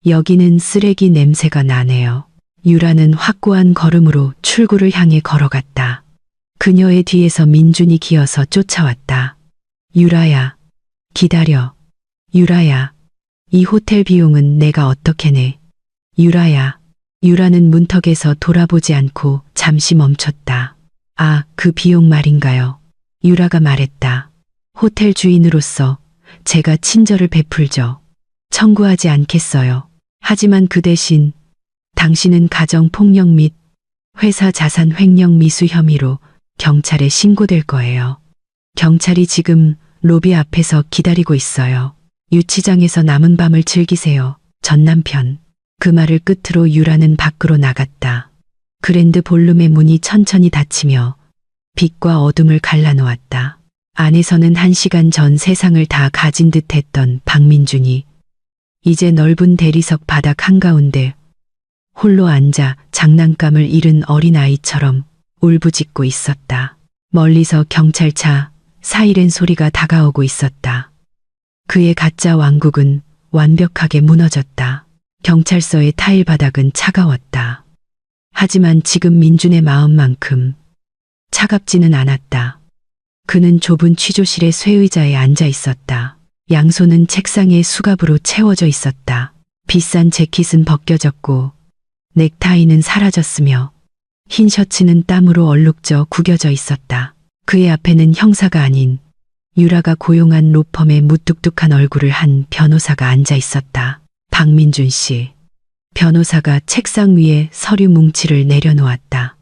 여기는 쓰레기 냄새가 나네요. 유라는 확고한 걸음으로 출구를 향해 걸어갔다. 그녀의 뒤에서 민준이 기어서 쫓아왔다. 유라야, 기다려. 유라야, 이 호텔 비용은 내가 어떻게 내? 유라야. 유라는 문턱에서 돌아보지 않고 잠시 멈췄다. 아, 그 비용 말인가요? 유라가 말했다. 호텔 주인으로서 제가 친절을 베풀죠. 청구하지 않겠어요. 하지만 그 대신 당신은 가정폭력 및 회사 자산 횡령 미수 혐의로 경찰에 신고될 거예요. 경찰이 지금 로비 앞에서 기다리고 있어요. 유치장에서 남은 밤을 즐기세요. 전 남편. 그 말을 끝으로 유라는 밖으로 나갔다. 그랜드 볼룸의 문이 천천히 닫히며 빛과 어둠을 갈라놓았다. 안에서는 1시간 전 세상을 다 가진 듯 했던 박민준이 이제 넓은 대리석 바닥 한가운데 홀로 앉아 장난감을 잃은 어린아이처럼 울부짖고 있었다. 멀리서 경찰차 사이렌 소리가 다가오고 있었다. 그의 가짜 왕국은 완벽하게 무너졌다. 경찰서의 타일 바닥은 차가웠다. 하지만 지금 민준의 마음만큼 차갑지는 않았다. 그는 좁은 취조실의 쇠의자에 앉아 있었다. 양손은 책상에 수갑으로 채워져 있었다. 비싼 재킷은 벗겨졌고 넥타이는 사라졌으며 흰 셔츠는 땀으로 얼룩져 구겨져 있었다. 그의 앞에는 형사가 아닌 유라가 고용한 로펌의 무뚝뚝한 얼굴을 한 변호사가 앉아 있었다. 박민준 씨. 변호사가 책상 위에 서류 뭉치를 내려놓았다.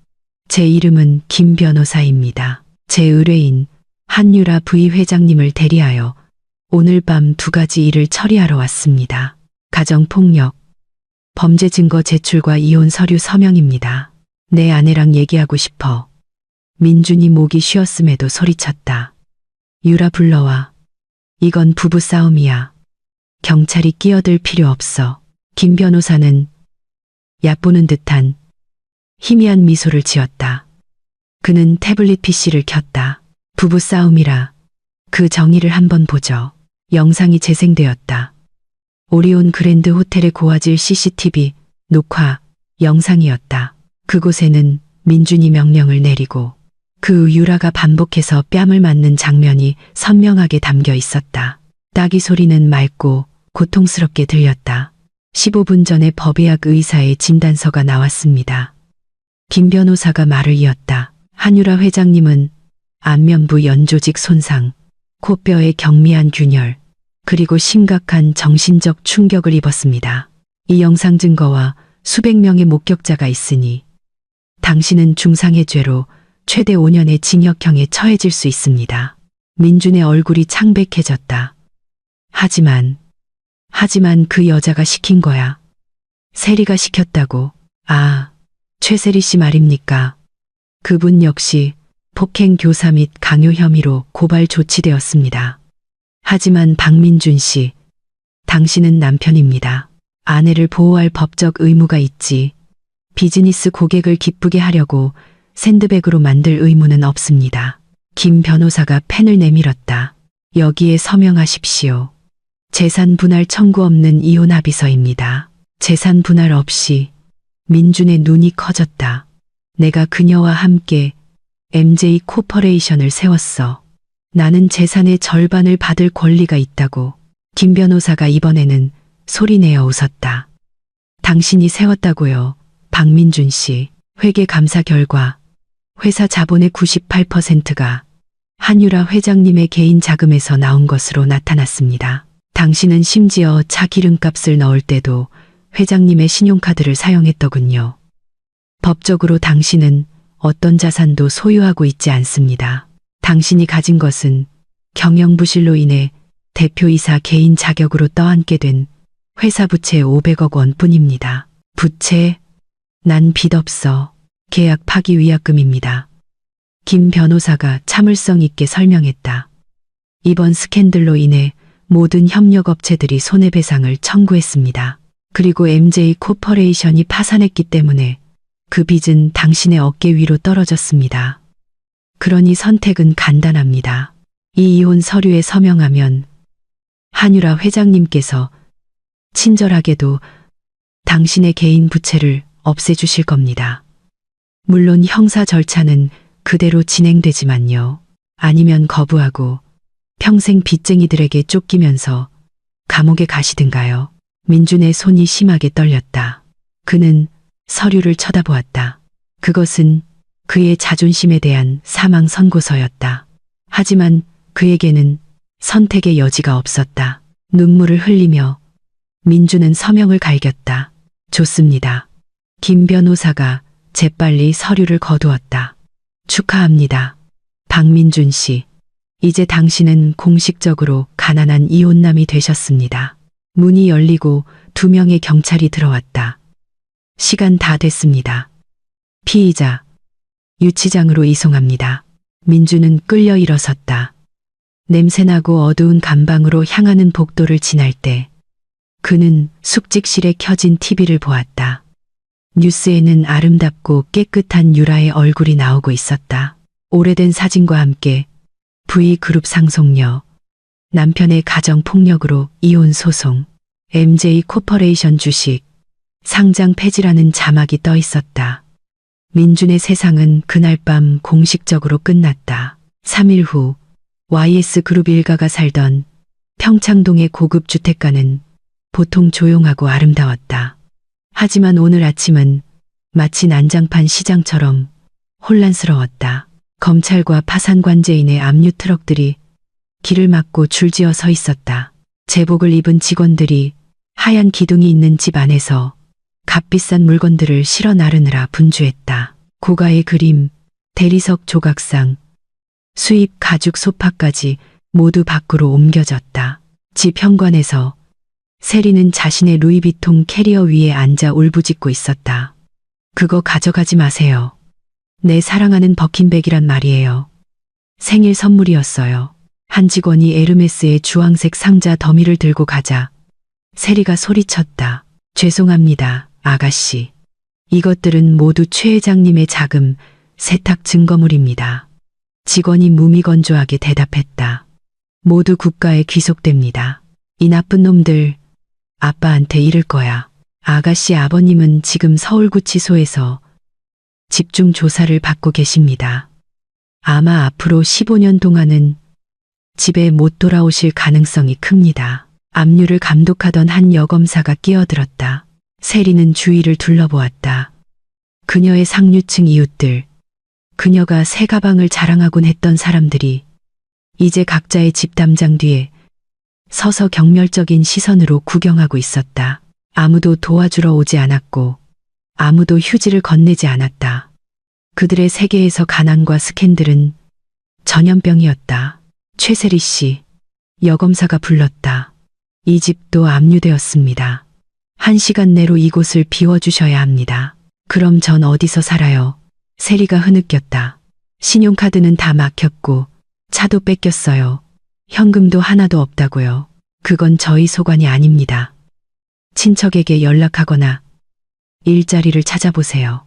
제 이름은 김 변호사입니다. 제 의뢰인 한유라 부회장님을 대리하여 오늘 밤 2가지 일을 처리하러 왔습니다. 가정폭력, 범죄 증거 제출과 이혼 서류 서명입니다. 내 아내랑 얘기하고 싶어. 민준이 목이 쉬었음에도 소리쳤다. 유라 불러와. 이건 부부싸움이야. 경찰이 끼어들 필요 없어. 김 변호사는 얕보는 듯한 희미한 미소를 지었다. 그는 태블릿 PC를 켰다. 부부싸움이라 그 정의를 한번 보죠. 영상이 재생되었다. 오리온 그랜드 호텔의 고화질 CCTV 녹화 영상이었다. 그곳에는 민준이 명령을 내리고 그 유라가 반복해서 뺨을 맞는 장면이 선명하게 담겨 있었다. 따기 소리는 맑고 고통스럽게 들렸다. 15분 전에 법의학 의사의 진단서가 나왔습니다. 김 변호사가 말을 이었다. 한유라 회장님은 안면부 연조직 손상, 코뼈의 경미한 균열, 그리고 심각한 정신적 충격을 입었습니다. 이 영상 증거와 수백 명의 목격자가 있으니 당신은 중상해 죄로 최대 5년의 징역형에 처해질 수 있습니다. 민준의 얼굴이 창백해졌다. 하지만 그 여자가 시킨 거야. 세리가 시켰다고. 아, 최세리 씨 말입니까? 그분 역시 폭행 교사 및 강요 혐의로 고발 조치되었습니다. 하지만 박민준 씨, 당신은 남편입니다. 아내를 보호할 법적 의무가 있지. 비즈니스 고객을 기쁘게 하려고 샌드백으로 만들 의무는 없습니다. 김 변호사가 펜을 내밀었다. 여기에 서명하십시오. 재산 분할 청구 없는 이혼 합의서입니다. 재산 분할 없이. 민준의 눈이 커졌다. 내가 그녀와 함께 MJ 코퍼레이션을 세웠어. 나는 재산의 절반을 받을 권리가 있다고. 김 변호사가 이번에는 소리내어 웃었다. 당신이 세웠다고요. 박민준 씨. 회계 감사 결과 회사 자본의 98%가 한유라 회장님의 개인 자금에서 나온 것으로 나타났습니다. 당신은 심지어 차 기름값을 넣을 때도 회장님의 신용카드를 사용했더군요. 법적으로 당신은 어떤 자산도 소유하고 있지 않습니다. 당신이 가진 것은 경영부실로 인해 대표이사 개인 자격으로 떠안게 된 회사 부채 500억 원 뿐입니다. 부채? 난 빚 없어. 계약 파기 위약금입니다. 김 변호사가 참을성 있게 설명했다. 이번 스캔들로 인해 모든 협력업체들이 손해배상을 청구했습니다. 그리고 MJ 코퍼레이션이 파산했기 때문에 그 빚은 당신의 어깨 위로 떨어졌습니다. 그러니 선택은 간단합니다. 이 이혼 서류에 서명하면 한유라 회장님께서 친절하게도 당신의 개인 부채를 없애주실 겁니다. 물론 형사 절차는 그대로 진행되지만요. 아니면 거부하고 평생 빚쟁이들에게 쫓기면서 감옥에 가시든가요. 민준의 손이 심하게 떨렸다. 그는 서류를 쳐다보았다. 그것은 그의 자존심에 대한 사망 선고서였다. 하지만 그에게는 선택의 여지가 없었다. 눈물을 흘리며 민준은 서명을 갈겼다. 좋습니다. 김 변호사가 재빨리 서류를 거두었다. 축하합니다. 박민준 씨. 이제 당신은 공식적으로 가난한 이혼남이 되셨습니다. 문이 열리고 2명의 경찰이 들어왔다. 시간 다 됐습니다. 피의자, 유치장으로 이송합니다. 민주는 끌려 일어섰다. 냄새나고 어두운 감방으로 향하는 복도를 지날 때 그는 숙직실에 켜진 TV를 보았다. 뉴스에는 아름답고 깨끗한 유라의 얼굴이 나오고 있었다. 오래된 사진과 함께 V그룹 상속녀, 남편의 가정폭력으로 이혼 소송, MJ 코퍼레이션 주식, 상장 폐지라는 자막이 떠 있었다. 민준의 세상은 그날 밤 공식적으로 끝났다. 3일 후 YS그룹 일가가 살던 평창동의 고급 주택가는 보통 조용하고 아름다웠다. 하지만 오늘 아침은 마치 난장판 시장처럼 혼란스러웠다. 검찰과 파산관제인의 압류 트럭들이 길을 막고 줄지어 서 있었다. 제복을 입은 직원들이 하얀 기둥이 있는 집 안에서 값비싼 물건들을 실어 나르느라 분주했다. 고가의 그림, 대리석 조각상, 수입 가죽 소파까지 모두 밖으로 옮겨졌다. 집 현관에서 세리는 자신의 루이비통 캐리어 위에 앉아 울부짖고 있었다. 그거 가져가지 마세요. 내 사랑하는 버킨백이란 말이에요. 생일 선물이었어요. 한 직원이 에르메스의 주황색 상자 더미를 들고 가자 세리가 소리쳤다. 죄송합니다, 아가씨. 이것들은 모두 최 회장님의 자금, 세탁 증거물입니다. 직원이 무미건조하게 대답했다. 모두 국가에 귀속됩니다. 이 나쁜 놈들, 아빠한테 이를 거야. 아가씨 아버님은 지금 서울구치소에서 집중 조사를 받고 계십니다. 아마 앞으로 15년 동안은 집에 못 돌아오실 가능성이 큽니다. 압류를 감독하던 한 여검사가 끼어들었다. 세리는 주위를 둘러보았다. 그녀의 상류층 이웃들, 그녀가 새 가방을 자랑하곤 했던 사람들이 이제 각자의 집 담장 뒤에 서서 경멸적인 시선으로 구경하고 있었다. 아무도 도와주러 오지 않았고 아무도 휴지를 건네지 않았다. 그들의 세계에서 가난과 스캔들은 전염병이었다. 최세리 씨, 여검사가 불렀다. 이 집도 압류되었습니다. 1시간 내로 이곳을 비워주셔야 합니다. 그럼 전 어디서 살아요? 세리가 흐느꼈다. 신용카드는 다 막혔고 차도 뺏겼어요. 현금도 하나도 없다고요. 그건 저희 소관이 아닙니다. 친척에게 연락하거나 일자리를 찾아보세요.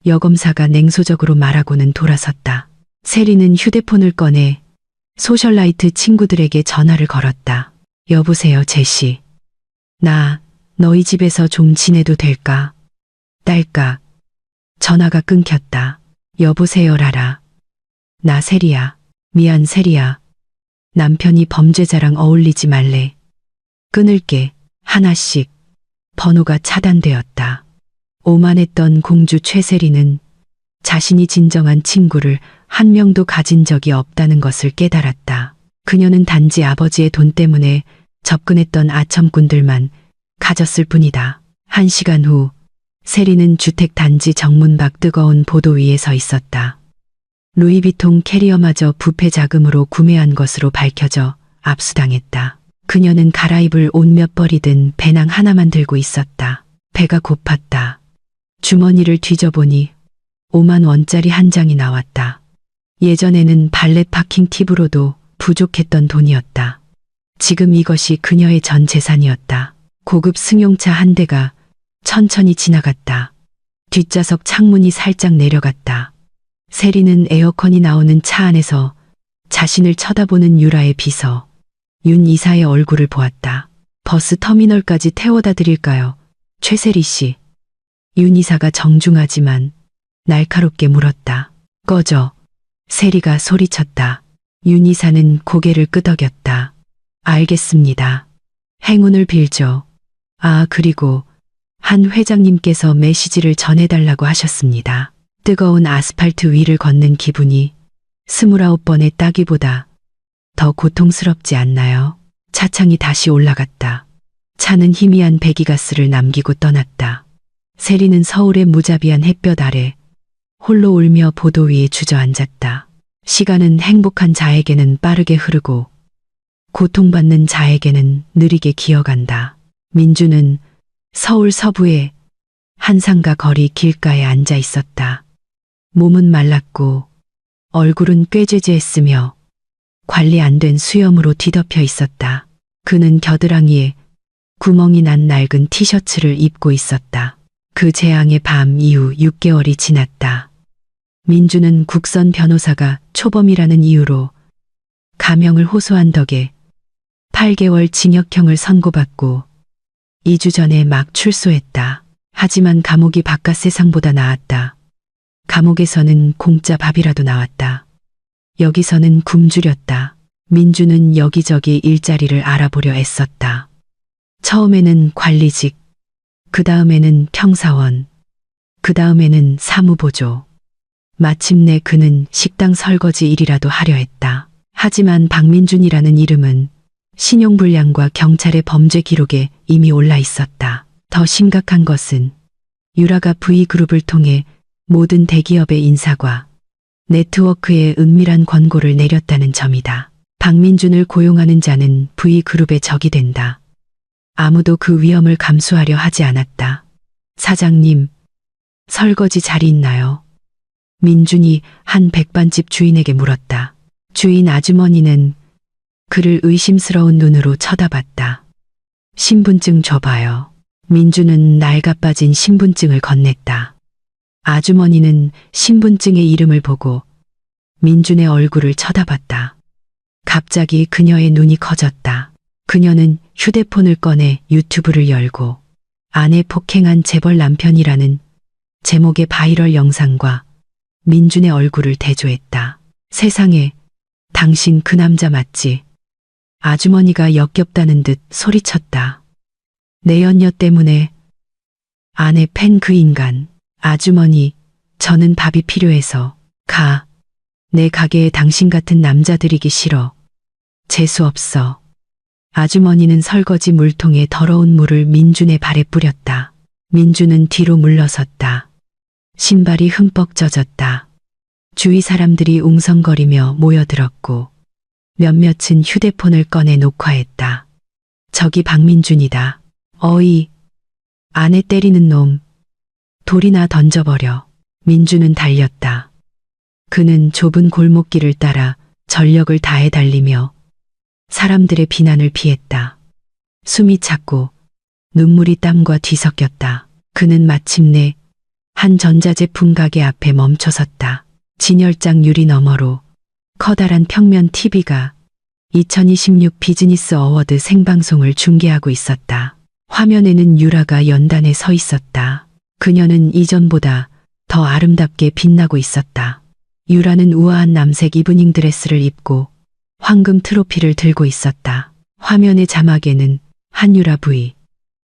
여검사가 냉소적으로 말하고는 돌아섰다. 세리는 휴대폰을 꺼내 소셜라이트 친구들에게 전화를 걸었다. 여보세요, 제시. 나 너희 집에서 좀 지내도 될까? 딸깍. 전화가 끊겼다. 여보세요, 라라. 나 세리야. 미안, 세리야. 남편이 범죄자랑 어울리지 말래. 끊을게. 하나씩. 번호가 차단되었다. 오만했던 공주 최세리는 자신이 진정한 친구를 한 명도 가진 적이 없다는 것을 깨달았다. 그녀는 단지 아버지의 돈 때문에 접근했던 아첨꾼들만 가졌을 뿐이다. 1시간 후 세리는 주택 단지 정문 밖 뜨거운 보도 위에 서 있었다. 루이비통 캐리어마저 부패 자금으로 구매한 것으로 밝혀져 압수당했다. 그녀는 갈아입을 옷 몇 벌이 든 배낭 하나만 들고 있었다. 배가 고팠다. 주머니를 뒤져보니 5만 원짜리 한 장이 나왔다. 예전에는 발렛 파킹 팁으로도 부족했던 돈이었다. 지금 이것이 그녀의 전 재산이었다. 고급 승용차 한 대가 천천히 지나갔다. 뒷좌석 창문이 살짝 내려갔다. 세리는 에어컨이 나오는 차 안에서 자신을 쳐다보는 유라의 비서 윤 이사의 얼굴을 보았다. 버스 터미널까지 태워다 드릴까요? 최세리 씨. 윤 이사가 정중하지만 날카롭게 물었다. 꺼져. 세리가 소리쳤다. 윤 이사는 고개를 끄덕였다. 알겠습니다. 행운을 빌죠. 아, 그리고 한 회장님께서 메시지를 전해달라고 하셨습니다. 뜨거운 아스팔트 위를 걷는 기분이 29번의 따기보다 더 고통스럽지 않나요? 차창이 다시 올라갔다. 차는 희미한 배기가스를 남기고 떠났다. 세리는 서울의 무자비한 햇볕 아래 홀로 울며 보도 위에 주저앉았다. 시간은 행복한 자에게는 빠르게 흐르고 고통받는 자에게는 느리게 기어간다. 민주는 서울 서부의 한 상가 거리 길가에 앉아 있었다. 몸은 말랐고 얼굴은 꾀죄죄했으며 관리 안 된 수염으로 뒤덮여 있었다. 그는 겨드랑이에 구멍이 난 낡은 티셔츠를 입고 있었다. 그 재앙의 밤 이후 6개월이 지났다. 민주는 국선 변호사가 초범이라는 이유로 가명을 호소한 덕에 8개월 징역형을 선고받고 2주 전에 막 출소했다. 하지만 감옥이 바깥 세상보다 나았다. 감옥에서는 공짜 밥이라도 나왔다. 여기서는 굶주렸다. 민주는 여기저기 일자리를 알아보려 애썼다. 처음에는 관리직, 그 다음에는 평사원, 그 다음에는 사무보조. 마침내 그는 식당 설거지 일이라도 하려 했다. 하지만 박민준이라는 이름은 신용불량과 경찰의 범죄 기록에 이미 올라 있었다. 더 심각한 것은 유라가 V그룹을 통해 모든 대기업의 인사과 네트워크에 은밀한 권고를 내렸다는 점이다. 박민준을 고용하는 자는 V그룹의 적이 된다. 아무도 그 위험을 감수하려 하지 않았다. 사장님, 설거지 자리 있나요? 민준이 한 백반집 주인에게 물었다. 주인 아주머니는 그를 의심스러운 눈으로 쳐다봤다. 신분증 줘봐요. 민주는 낡아빠진 신분증을 건넸다. 아주머니는 신분증의 이름을 보고 민준의 얼굴을 쳐다봤다. 갑자기 그녀의 눈이 커졌다. 그녀는 휴대폰을 꺼내 유튜브를 열고 아내 폭행한 재벌 남편이라는 제목의 바이럴 영상과 민준의 얼굴을 대조했다. 세상에, 당신 그 남자 맞지? 아주머니가 역겹다는 듯 소리쳤다. 내 연녀 때문에 아내 팬 그 인간. 아주머니, 저는 밥이 필요해서 가. 내 가게에 당신 같은 남자들이기 싫어. 재수 없어. 아주머니는 설거지 물통에 더러운 물을 민준의 발에 뿌렸다. 민준은 뒤로 물러섰다. 신발이 흠뻑 젖었다. 주위 사람들이 웅성거리며 모여들었고 몇몇은 휴대폰을 꺼내 녹화했다. 저기 박민준이다. 어이, 아내 때리는 놈. 돌이나 던져버려. 민준은 달렸다. 그는 좁은 골목길을 따라 전력을 다해 달리며 사람들의 비난을 피했다. 숨이 찼고 눈물이 땀과 뒤섞였다. 그는 마침내 한 전자제품 가게 앞에 멈춰섰다. 진열장 유리 너머로 커다란 평면 TV가 2026 비즈니스 어워드 생방송을 중계하고 있었다. 화면에는 유라가 연단에 서 있었다. 그녀는 이전보다 더 아름답게 빛나고 있었다. 유라는 우아한 남색 이브닝 드레스를 입고 황금 트로피를 들고 있었다. 화면의 자막에는 한유라 V.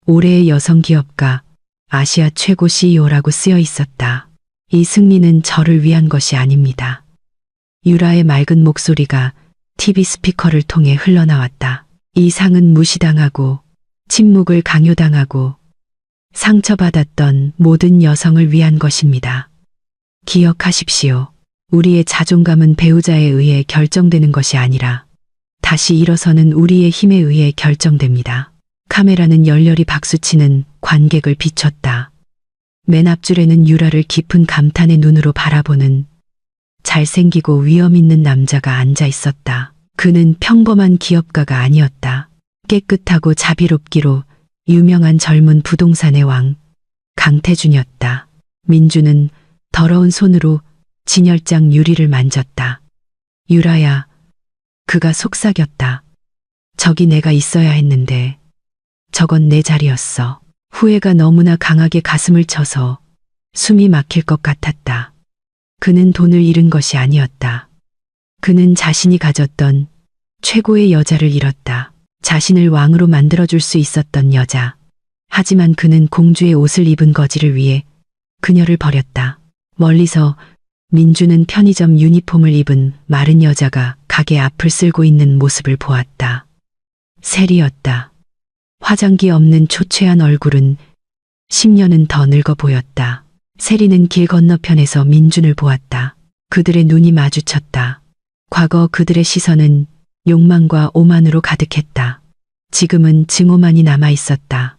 올해의 여성 기업가 아시아 최고 CEO라고 쓰여 있었다. 이 승리는 저를 위한 것이 아닙니다. 유라의 맑은 목소리가 TV 스피커를 통해 흘러나왔다. 이 상은 무시당하고 침묵을 강요당하고 상처받았던 모든 여성을 위한 것입니다. 기억하십시오. 우리의 자존감은 배우자에 의해 결정되는 것이 아니라 다시 일어서는 우리의 힘에 의해 결정됩니다. 카메라는 열렬히 박수치는 관객을 비췄다. 맨 앞줄에는 유라를 깊은 감탄의 눈으로 바라보는 잘생기고 위험 있는 남자가 앉아 있었다. 그는 평범한 기업가가 아니었다. 깨끗하고 자비롭기로 유명한 젊은 부동산의 왕, 강태준이었다. 민주는 더러운 손으로 진열장 유리를 만졌다. 유라야, 그가 속삭였다. 저기 내가 있어야 했는데 저건 내 자리였어. 후회가 너무나 강하게 가슴을 쳐서 숨이 막힐 것 같았다. 그는 돈을 잃은 것이 아니었다. 그는 자신이 가졌던 최고의 여자를 잃었다. 자신을 왕으로 만들어줄 수 있었던 여자. 하지만 그는 공주의 옷을 입은 거지를 위해 그녀를 버렸다. 멀리서 민주는 편의점 유니폼을 입은 마른 여자가 가게 앞을 쓸고 있는 모습을 보았다. 셀이었다. 화장기 없는 초췌한 얼굴은 10년은 더 늙어 보였다. 세리는 길 건너편에서 민준을 보았다. 그들의 눈이 마주쳤다. 과거 그들의 시선은 욕망과 오만으로 가득했다. 지금은 증오만이 남아 있었다.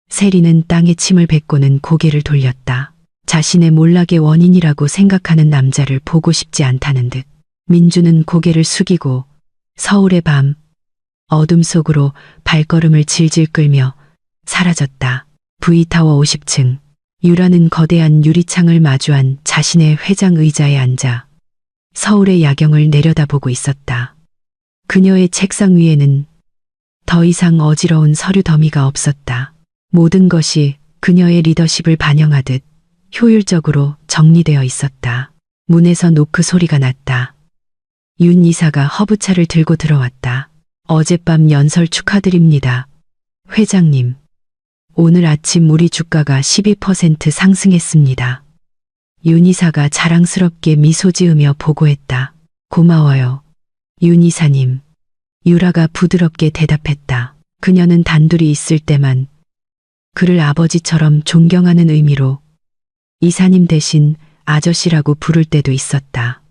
세리는 땅에 침을 뱉고는 고개를 돌렸다. 자신의 몰락의 원인이라고 생각하는 남자를 보고 싶지 않다는 듯. 민주는 고개를 숙이고 서울의 밤, 어둠 속으로 발걸음을 질질 끌며 사라졌다. V타워 50층. 유라는 거대한 유리창을 마주한 자신의 회장 의자에 앉아 서울의 야경을 내려다보고 있었다. 그녀의 책상 위에는 더 이상 어지러운 서류 더미가 없었다. 모든 것이 그녀의 리더십을 반영하듯 효율적으로 정리되어 있었다. 문에서 노크 소리가 났다. 윤 이사가 허브차를 들고 들어왔다. 어젯밤 연설 축하드립니다. 회장님. 오늘 아침 우리 주가가 12% 상승했습니다. 윤 이사가 자랑스럽게 미소 지으며 보고했다. 고마워요. 윤 이사님. 유라가 부드럽게 대답했다. 그녀는 단둘이 있을 때만 그를 아버지처럼 존경하는 의미로 이사님 대신 아저씨라고 부를 때도 있었다.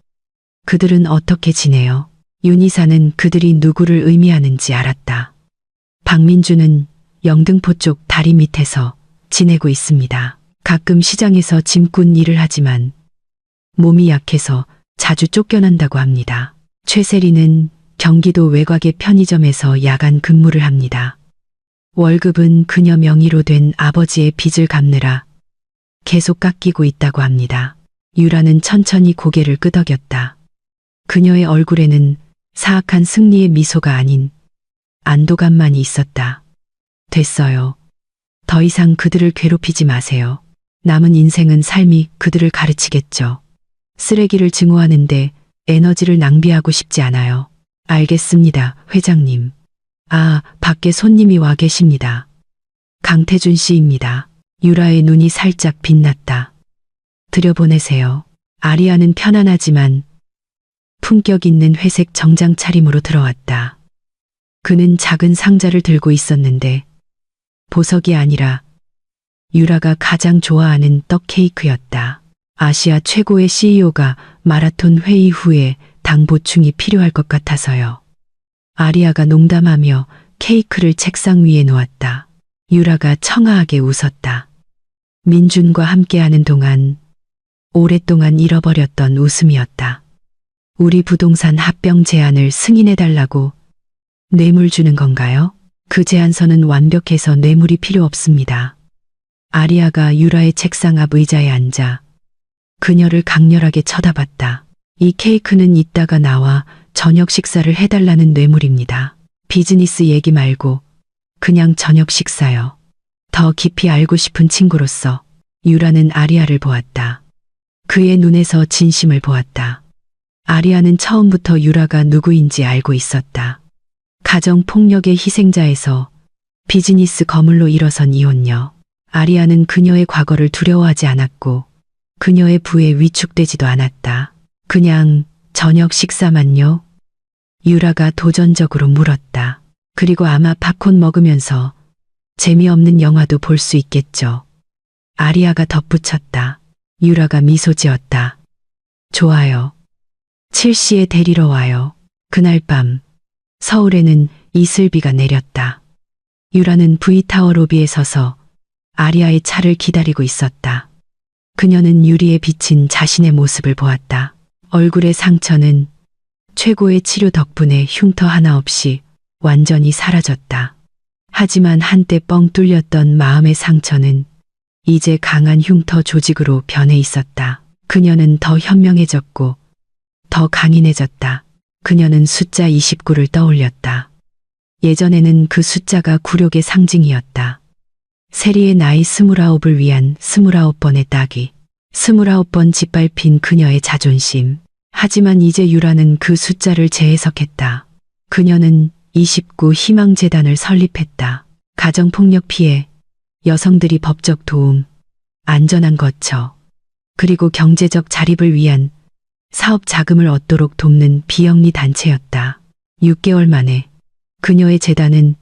그들은 어떻게 지내요? 윤 이사는 그들이 누구를 의미하는지 알았다. 박민주는 영등포 쪽 다리 밑에서 지내고 있습니다. 가끔 시장에서 짐꾼 일을 하지만 몸이 약해서 자주 쫓겨난다고 합니다. 최세리는 경기도 외곽의 편의점에서 야간 근무를 합니다. 월급은 그녀 명의로 된 아버지의 빚을 갚느라 계속 깎이고 있다고 합니다. 유라는 천천히 고개를 끄덕였다. 그녀의 얼굴에는 사악한 승리의 미소가 아닌 안도감만이 있었다. 됐어요. 더 이상 그들을 괴롭히지 마세요. 남은 인생은 삶이 그들을 가르치겠죠. 쓰레기를 증오하는데 에너지를 낭비하고 싶지 않아요. 알겠습니다, 회장님. 아, 밖에 손님이 와 계십니다. 강태준 씨입니다. 유라의 눈이 살짝 빛났다. 들여보내세요. 아리아는 편안하지만 품격 있는 회색 정장 차림으로 들어왔다. 그는 작은 상자를 들고 있었는데 보석이 아니라 유라가 가장 좋아하는 떡 케이크였다. 아시아 최고의 CEO가 마라톤 회의 후에 당 보충이 필요할 것 같아서요. 아리아가 농담하며 케이크를 책상 위에 놓았다. 유라가 청아하게 웃었다. 민준과 함께하는 동안 오랫동안 잃어버렸던 웃음이었다. 우리 부동산 합병 제안을 승인해달라고 뇌물 주는 건가요? 그 제안서는 완벽해서 뇌물이 필요 없습니다. 아리아가 유라의 책상 앞 의자에 앉아 그녀를 강렬하게 쳐다봤다. 이 케이크는 이따가 나와 저녁 식사를 해달라는 뇌물입니다. 비즈니스 얘기 말고 그냥 저녁 식사요. 더 깊이 알고 싶은 친구로서 유라는 아리아를 보았다. 그의 눈에서 진심을 보았다. 아리아는 처음부터 유라가 누구인지 알고 있었다. 가정폭력의 희생자에서 비즈니스 거물로 일어선 이혼녀. 아리아는 그녀의 과거를 두려워하지 않았고 그녀의 부에 위축되지도 않았다. 그냥 저녁 식사만요? 유라가 도전적으로 물었다. 그리고 아마 팝콘 먹으면서 재미없는 영화도 볼 수 있겠죠. 아리아가 덧붙였다. 유라가 미소 지었다. 좋아요. 7시에 데리러 와요. 그날 밤 서울에는 이슬비가 내렸다. 유라는 V타워 로비에 서서 아리아의 차를 기다리고 있었다. 그녀는 유리에 비친 자신의 모습을 보았다. 얼굴의 상처는 최고의 치료 덕분에 흉터 하나 없이 완전히 사라졌다. 하지만 한때 뻥 뚫렸던 마음의 상처는 이제 강한 흉터 조직으로 변해 있었다. 그녀는 더 현명해졌고 더 강인해졌다. 그녀는 숫자 29를 떠올렸다. 예전에는 그 숫자가 굴욕의 상징이었다. 세리의 나이 29을 위한 29번의 따기. 29번 짓밟힌 그녀의 자존심. 하지만 이제 유라는 그 숫자를 재해석했다. 그녀는 29 희망재단을 설립했다. 가정폭력 피해, 여성들이 법적 도움, 안전한 거처, 그리고 경제적 자립을 위한 사업 자금을 얻도록 돕는 비영리 단체였다. 6개월 만에 그녀의 재단은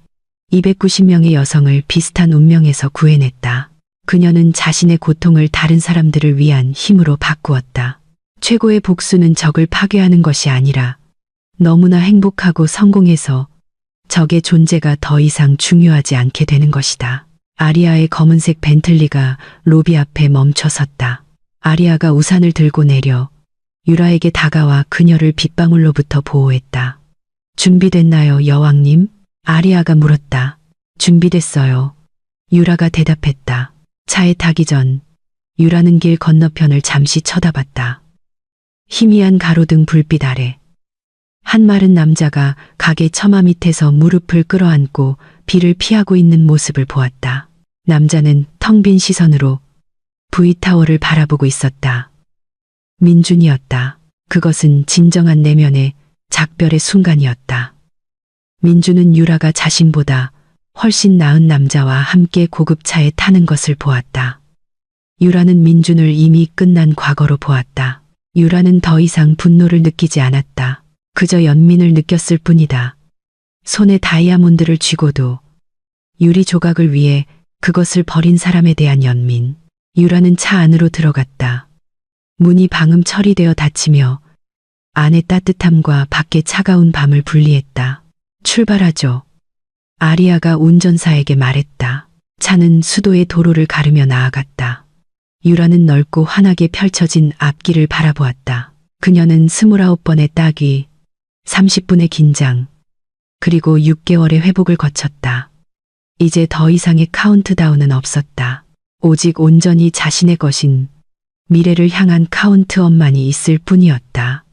290명의 여성을 비슷한 운명에서 구해냈다. 그녀는 자신의 고통을 다른 사람들을 위한 힘으로 바꾸었다. 최고의 복수는 적을 파괴하는 것이 아니라 너무나 행복하고 성공해서 적의 존재가 더 이상 중요하지 않게 되는 것이다. 아리아의 검은색 벤틀리가 로비 앞에 멈춰 섰다. 아리아가 우산을 들고 내려 유라에게 다가와 그녀를 빗방울로부터 보호했다. 준비됐나요, 여왕님? 아리아가 물었다. 준비됐어요. 유라가 대답했다. 차에 타기 전 유라는 길 건너편을 잠시 쳐다봤다. 희미한 가로등 불빛 아래 한 마른 남자가 가게 처마 밑에서 무릎을 끌어안고 비를 피하고 있는 모습을 보았다. 남자는 텅 빈 시선으로 V타워를 바라보고 있었다. 민준이었다. 그것은 진정한 내면의 작별의 순간이었다. 민준은 유라가 자신보다 훨씬 나은 남자와 함께 고급차에 타는 것을 보았다. 유라는 민준을 이미 끝난 과거로 보았다. 유라는 더 이상 분노를 느끼지 않았다. 그저 연민을 느꼈을 뿐이다. 손에 다이아몬드를 쥐고도 유리 조각을 위해 그것을 버린 사람에 대한 연민. 유라는 차 안으로 들어갔다. 문이 방음 처리되어 닫히며 안의 따뜻함과 밖의 차가운 밤을 분리했다. 출발하죠. 아리아가 운전사에게 말했다. 차는 수도의 도로를 가르며 나아갔다. 유라는 넓고 환하게 펼쳐진 앞길을 바라보았다. 그녀는 29번의 따귀, 30분의 긴장, 그리고 6개월의 회복을 거쳤다. 이제 더 이상의 카운트다운은 없었다. 오직 온전히 자신의 것인 미래를 향한 카운트업만이 있을 뿐이었다.